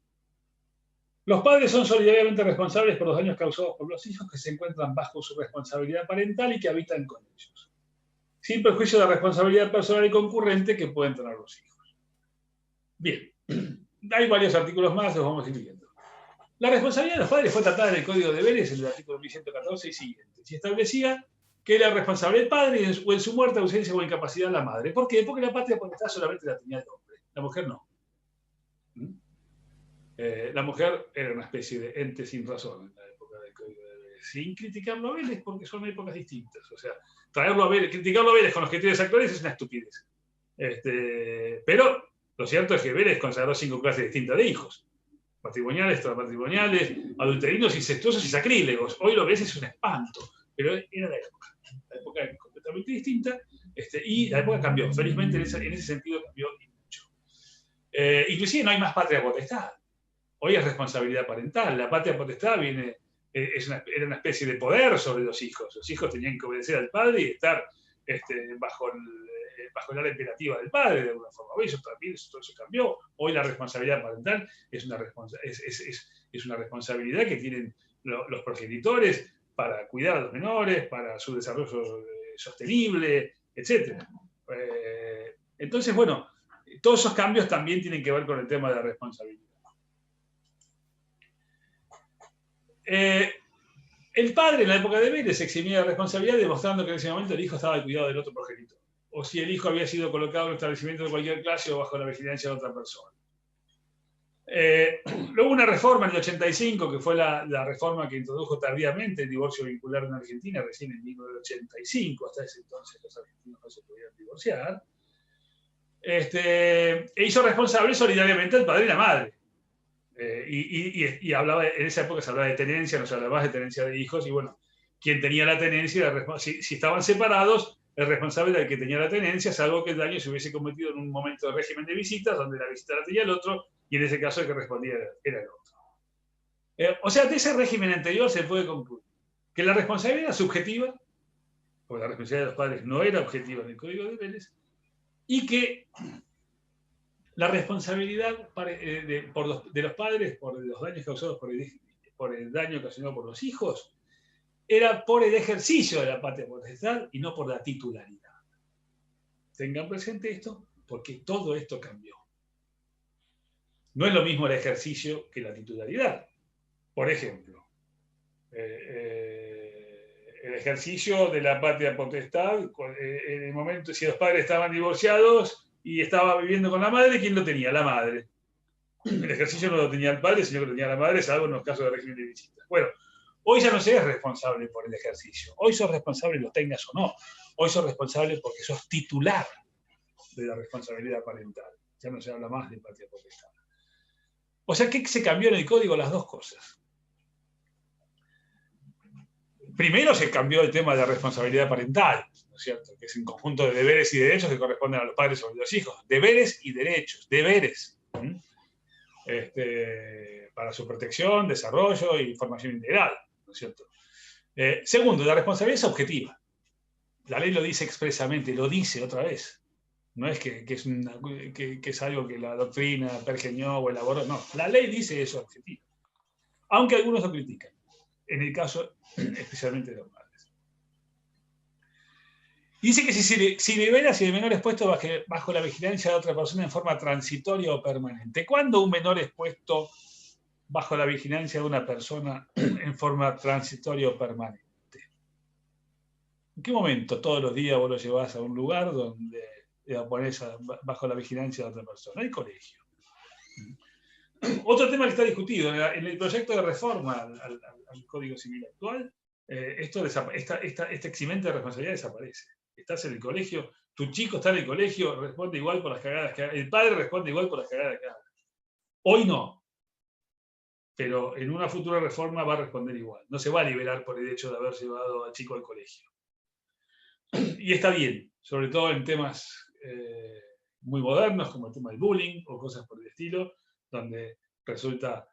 Speaker 1: Los padres son solidariamente responsables por los daños causados por los hijos que se encuentran bajo su responsabilidad parental y que habitan con ellos, sin perjuicio de la responsabilidad personal y concurrente que pueden tener los hijos. Bien, hay varios artículos más, los vamos a ir viendo. La responsabilidad de los padres fue tratada en el Código de Deberes, en el artículo 1114 y siguientes, y establecía que era responsable el padre o en su muerte, ausencia o incapacidad la madre. ¿Por qué? Porque la patria potestad solamente la tenía el hombre, la mujer no. La mujer era una especie de ente sin razón en la época del Código de Deberes, sin criticarlo a Vélez, porque son épocas distintas. O sea, traerlo a Vélez, criticarlo a Vélez con los criterios actuales es una estupidez. Pero lo cierto es que Vélez consagró 5 clases distintas de hijos: matrimoniales, extramatrimoniales, adulterinos, incestuosos y sacrílegos. Hoy lo ves, es un espanto, pero era la época era completamente distinta, y la época cambió. Felizmente en ese sentido cambió y mucho. Inclusive no hay más patria potestad. Hoy es responsabilidad parental. La patria potestad era una especie de poder sobre los hijos. Los hijos tenían que obedecer al padre y estar bajo la imperativa del padre, de alguna forma. Hoy todo eso cambió. Hoy la responsabilidad parental es una responsabilidad que tienen los progenitores para cuidar a los menores, para su desarrollo sostenible, etc. Entonces, bueno, todos esos cambios también tienen que ver con el tema de la responsabilidad. El padre en la época de Vélez se eximía de responsabilidad demostrando que en ese momento el hijo estaba al cuidado del otro progenitor, o si el hijo había sido colocado en un establecimiento de cualquier clase o bajo la vigilancia de otra persona. Luego una reforma en el 85, que fue la reforma que introdujo tardíamente el divorcio vincular en Argentina, recién en 1985, hasta ese entonces los argentinos no se podían divorciar, e hizo responsable solidariamente al padre y la madre. Y hablaba, en esa época se hablaba de tenencia, no se hablaba más de tenencia de hijos, y bueno, quien tenía la tenencia, si estaban separados, el responsable era el que tenía la tenencia, salvo que el daño se hubiese cometido en un momento de régimen de visitas, donde la visita la tenía el otro, y en ese caso el que respondía era el otro. O sea, de ese régimen anterior se puede concluir que la responsabilidad era subjetiva, porque la responsabilidad de los padres no era objetiva en el Código de Vélez, y que la responsabilidad de los padres por los daños causados por el daño ocasionado por los hijos era por el ejercicio de la patria potestad y no por la titularidad. Tengan presente esto, porque todo esto cambió. No es lo mismo el ejercicio que la titularidad. Por ejemplo, el ejercicio de la patria potestad, en el momento, si los padres estaban divorciados y estaba viviendo con la madre, ¿quién lo tenía? La madre. El ejercicio no lo tenía el padre, sino que lo tenía la madre, salvo en los casos de régimen de visita. Bueno, hoy ya no se es responsable por el ejercicio. Hoy sos responsable, lo tengas o no. Hoy sos responsable porque sos titular de la responsabilidad parental. Ya no se habla más de patria potestad. O sea, ¿qué se cambió en el código? Las dos cosas. Primero se cambió el tema de la responsabilidad parental, ¿no es cierto? Que es un conjunto de deberes y derechos que corresponden a los padres sobre los hijos. Deberes y derechos. Deberes. Para su protección, desarrollo y formación integral, ¿no es cierto? Segundo, la responsabilidad es objetiva. La ley lo dice expresamente, lo dice otra vez. No es que es algo que la doctrina pergeñó o elaboró, no. La ley dice eso objetivo. Aunque algunos lo critican. En el caso especialmente de los padres. Dice que si libera, si el menor es puesto bajo la vigilancia de otra persona en forma transitoria o permanente. ¿Cuándo un menor es puesto bajo la vigilancia de una persona en forma transitoria o permanente? ¿En qué momento todos los días vos lo llevás a un lugar donde lo ponés bajo la vigilancia de otra persona? El colegio. Otro tema que está discutido en el proyecto de reforma al Código Civil actual, este eximente de responsabilidad desaparece. Estás en el colegio, tu chico está en el colegio, responde igual por las cagadas que haga. El padre responde igual por las cagadas que haga. Hoy no, pero en una futura reforma va a responder igual. No se va a liberar por el hecho de haber llevado al chico al colegio. Y está bien, sobre todo en temas muy modernos, como el tema del bullying o cosas por el estilo, donde resulta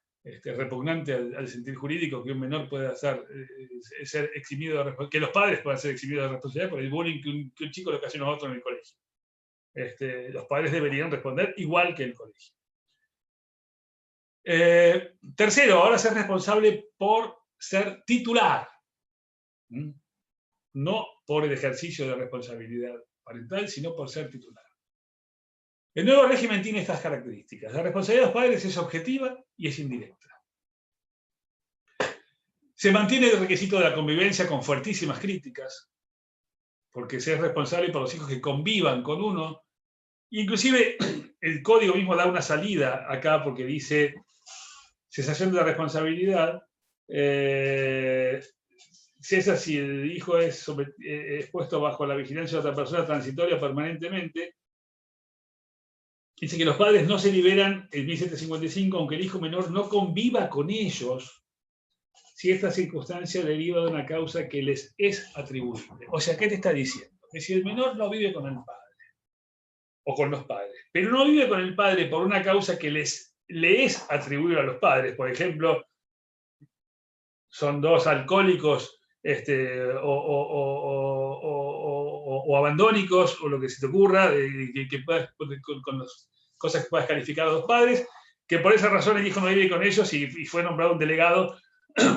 Speaker 1: repugnante al sentir jurídico que un menor pueda ser eximido de que los padres puedan ser eximidos de responsabilidad por el bullying que un chico le ocasiona a otro en el colegio. Los padres deberían responder igual que el colegio. Tercero, ahora ser responsable por ser titular, no por el ejercicio de responsabilidad parental, sino por ser titular. El nuevo régimen tiene estas características. La responsabilidad de los padres es objetiva y es indirecta. Se mantiene el requisito de la convivencia con fuertísimas críticas, porque se es responsable por los hijos que convivan con uno. Inclusive el código mismo da una salida acá porque dice cesación de la responsabilidad. Cesa si el hijo es puesto bajo la vigilancia de otra persona transitoria permanentemente. Dice que los padres no se liberan en 1755 aunque el hijo menor no conviva con ellos si esta circunstancia deriva de una causa que les es atribuible. O sea, ¿qué te está diciendo? Que si el menor no vive con el padre o con los padres, pero no vive con el padre por una causa que le es atribuible a los padres, por ejemplo, son dos alcohólicos o abandónicos, o lo que se te ocurra, con las cosas que puedas calificar a los padres, que por esa razón el hijo no vive con ellos y fue nombrado un delegado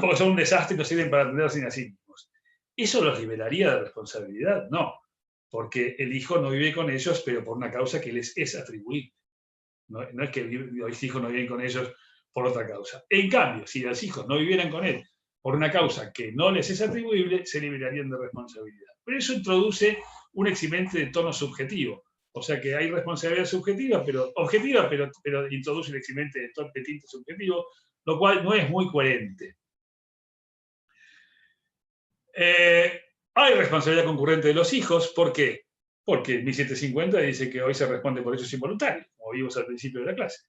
Speaker 1: porque son un desastre y no sirven para atenderse a sí mismos. ¿Eso los liberaría de responsabilidad? No, porque el hijo no vive con ellos, pero por una causa que les es atribuible. No es que los hijos no viven con ellos por otra causa. En cambio, si los hijos no vivieran con él por una causa que no les es atribuible, se liberarían de responsabilidad. Pero eso introduce un eximente de tono subjetivo. O sea que hay responsabilidad subjetiva, pero objetiva, pero introduce el eximente de tinte subjetivo, lo cual no es muy coherente. Hay responsabilidad concurrente de los hijos. ¿Por qué? Porque 1750 dice que hoy se responde por hechos involuntarios, como vimos al principio de la clase.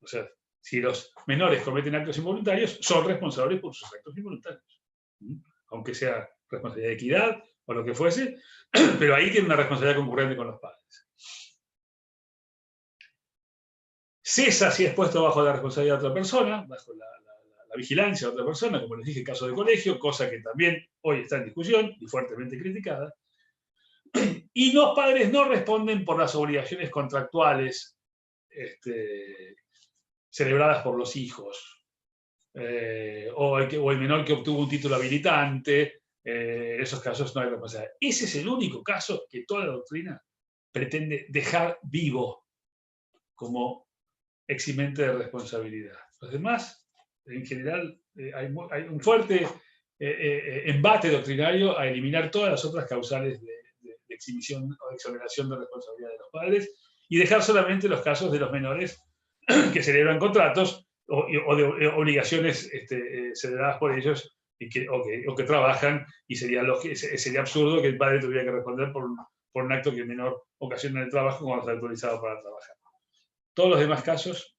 Speaker 1: O sea, si los menores cometen actos involuntarios, son responsables por sus actos involuntarios. Aunque sea responsabilidad de equidad o lo que fuese, pero ahí tiene una responsabilidad concurrente con los padres. Cesa si es puesto bajo la responsabilidad de otra persona, bajo la vigilancia de otra persona, como les dije, caso de colegio, cosa que también hoy está en discusión y fuertemente criticada. Y los padres no responden por las obligaciones contractuales celebradas por los hijos, o el menor que obtuvo un título habilitante. En esos casos no hay responsabilidad. Ese es el único caso que toda la doctrina pretende dejar vivo como eximente de responsabilidad. Los demás, en general, hay un fuerte embate doctrinario a eliminar todas las otras causales de exhibición o de exoneración de responsabilidad de los padres y dejar solamente los casos de los menores que celebran contratos o de obligaciones celebradas por ellos o que trabajan, y sería absurdo que el padre tuviera que responder por un acto que el menor ocasiona en el trabajo cuando está autorizado para trabajar. Todos los demás casos,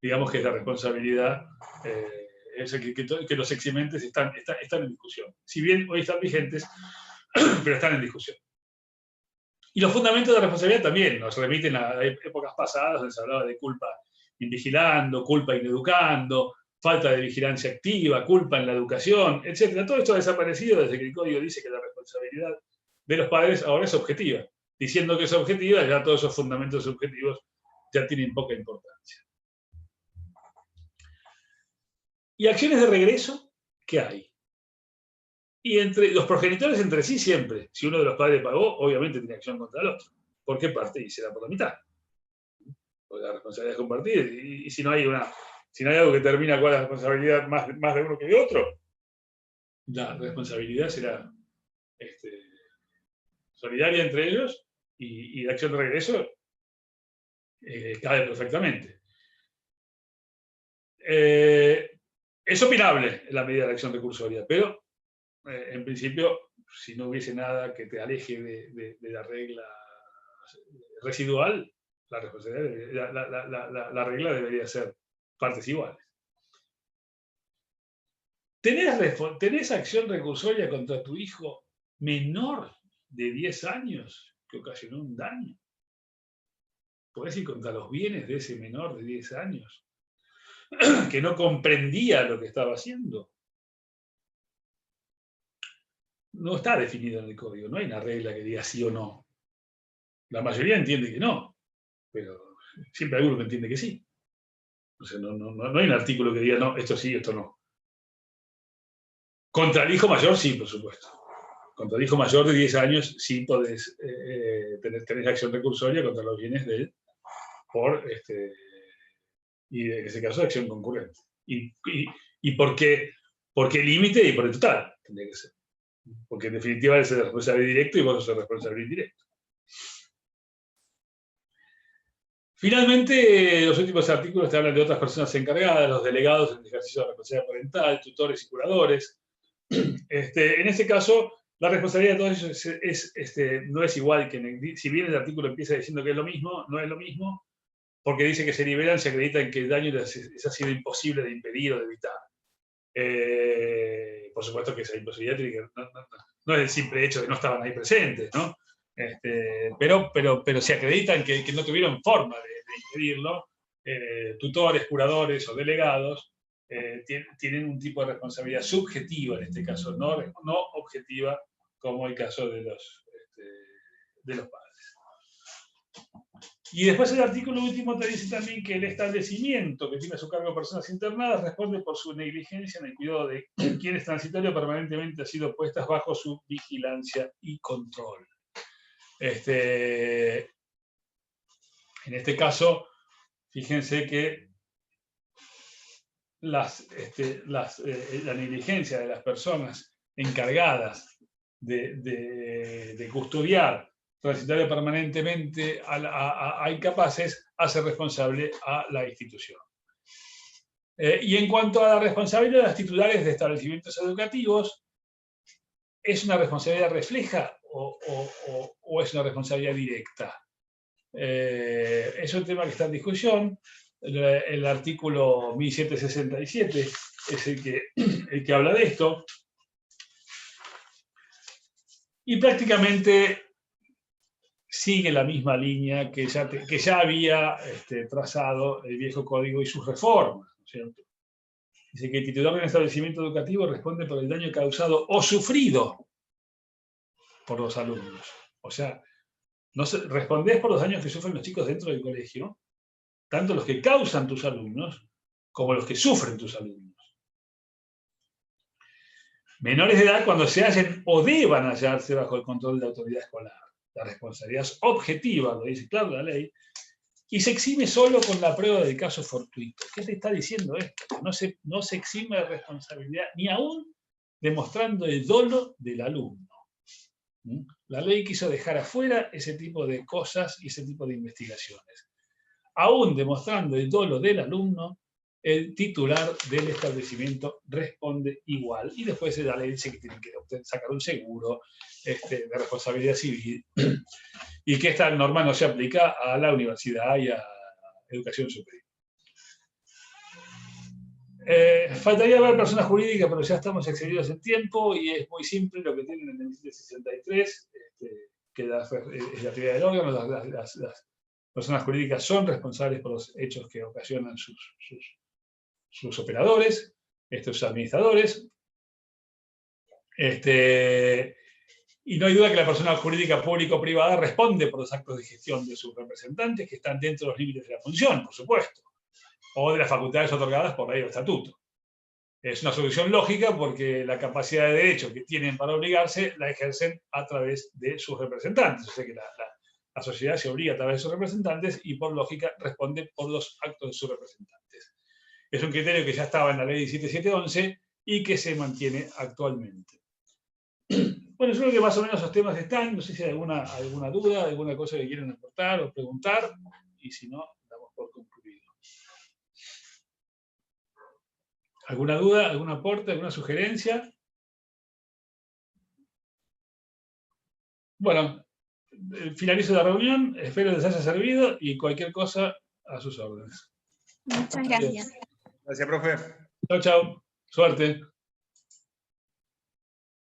Speaker 1: digamos que es la responsabilidad, que los eximentes están en discusión. Si bien hoy están vigentes, pero están en discusión. Y los fundamentos de la responsabilidad también nos remiten a épocas pasadas, donde se hablaba de culpa invigilando, culpa ineducando, falta de vigilancia activa, culpa en la educación, etc. Todo esto ha desaparecido desde que el Código dice que la responsabilidad de los padres ahora es objetiva. Diciendo que es objetiva, ya todos esos fundamentos subjetivos ya tienen poca importancia. ¿Y acciones de regreso? ¿Qué hay? Y entre los progenitores entre sí siempre, si uno de los padres pagó, obviamente tiene acción contra el otro. ¿Por qué parte? Y será por la mitad. Porque la responsabilidad es compartida. Y si no hay algo que termina con la responsabilidad más de uno que de otro, la responsabilidad será solidaria entre ellos y la acción de regreso cabe perfectamente. Es opinable en la medida de la acción recursoria, pero en principio, si no hubiese nada que te aleje de la regla residual, la regla debería ser partes iguales. ¿Tenés acción recursoria contra tu hijo menor de 10 años que ocasionó un daño. ¿Podés ir contra los bienes de ese menor de 10 años que no comprendía lo que estaba haciendo? No está definido en el código, no hay una regla que diga sí o no. La mayoría entiende que no, pero siempre hay uno que entiende que sí. O sea, no hay un artículo que diga no, esto sí, esto no. Contra el hijo mayor, sí, por supuesto. Contra el hijo mayor de 10 años, sí podés tener acción recursoria contra los bienes de él, y en ese caso, acción concurrente. ¿Y por qué? Porque el límite y por el total tendría que ser. Porque en definitiva es el responsable directo y vos sos el responsable indirecto. Finalmente, los últimos artículos te hablan de otras personas encargadas, los delegados en el ejercicio de la responsabilidad parental, tutores y curadores. En este caso, la responsabilidad de todos ellos no es igual que si bien el artículo empieza diciendo que es lo mismo, no es lo mismo, porque dice que se liberan, se acreditan que el daño les ha sido imposible de impedir o de evitar. Por supuesto que esa imposibilidad no es el simple hecho de que no estaban ahí presentes, ¿no? Pero se acreditan que no tuvieron forma de impedirlo. Tutores, curadores o delegados tienen un tipo de responsabilidad subjetiva, en este caso, no objetiva, como el caso de los padres. Y después el artículo último te dice también que el establecimiento que tiene a su cargo personas internadas responde por su negligencia en el cuidado de quienes transitorio permanentemente han sido puestas bajo su vigilancia y control. En este caso, fíjense que la negligencia de las personas encargadas de custodiar transitoria permanentemente a incapaces hace responsable a la institución. Y en cuanto a la responsabilidad de los titulares de establecimientos educativos, ¿es una responsabilidad refleja o es una responsabilidad directa? Es un tema que está en discusión. El artículo 1767 es el que habla de esto. Y prácticamente sigue la misma línea que ya había trazado el viejo código y sus reformas, ¿no es cierto? Dice que el titular de un establecimiento educativo responde por el daño causado o sufrido por los alumnos. O sea, respondés por los daños que sufren los chicos dentro del colegio, tanto los que causan tus alumnos como los que sufren tus alumnos. Menores de edad cuando se hallen o deban hallarse bajo el control de la autoridad escolar. La responsabilidad es objetiva, lo dice claro la ley, y se exime solo con la prueba del caso fortuito. ¿Qué te está diciendo esto? Que no se exime de responsabilidad, ni aún demostrando el dolo del alumno. La ley quiso dejar afuera ese tipo de cosas y ese tipo de investigaciones. Aún demostrando el dolo del alumno, el titular del establecimiento responde igual. Y después la ley dice que tienen que sacar un seguro de responsabilidad civil y que esta norma no se aplica a la universidad y a educación superior. Faltaría ver personas jurídicas, pero ya estamos excedidos en tiempo y es muy simple lo que tienen en el 1763, que es la actividad del órgano. Las personas jurídicas son responsables por los hechos que ocasionan sus operadores, sus administradores. Y no hay duda que la persona jurídica pública o privada responde por los actos de gestión de sus representantes, que están dentro de los límites de la función, por supuesto, o de las facultades otorgadas por ley o estatuto. Es una solución lógica porque la capacidad de derecho que tienen para obligarse la ejercen a través de sus representantes. O sea que la sociedad se obliga a través de sus representantes y por lógica responde por los actos de sus representantes. Es un criterio que ya estaba en la ley 17711 y que se mantiene actualmente. Bueno, yo creo que más o menos esos temas están. No sé si hay alguna duda, alguna cosa que quieran aportar o preguntar, y si no, damos por concluido. ¿Alguna duda, algún aporte, alguna sugerencia? Bueno, finalizo la reunión, espero les haya servido y cualquier cosa a sus órdenes.
Speaker 3: Muchas gracias.
Speaker 4: Gracias, profe.
Speaker 1: Chau, chau. Suerte.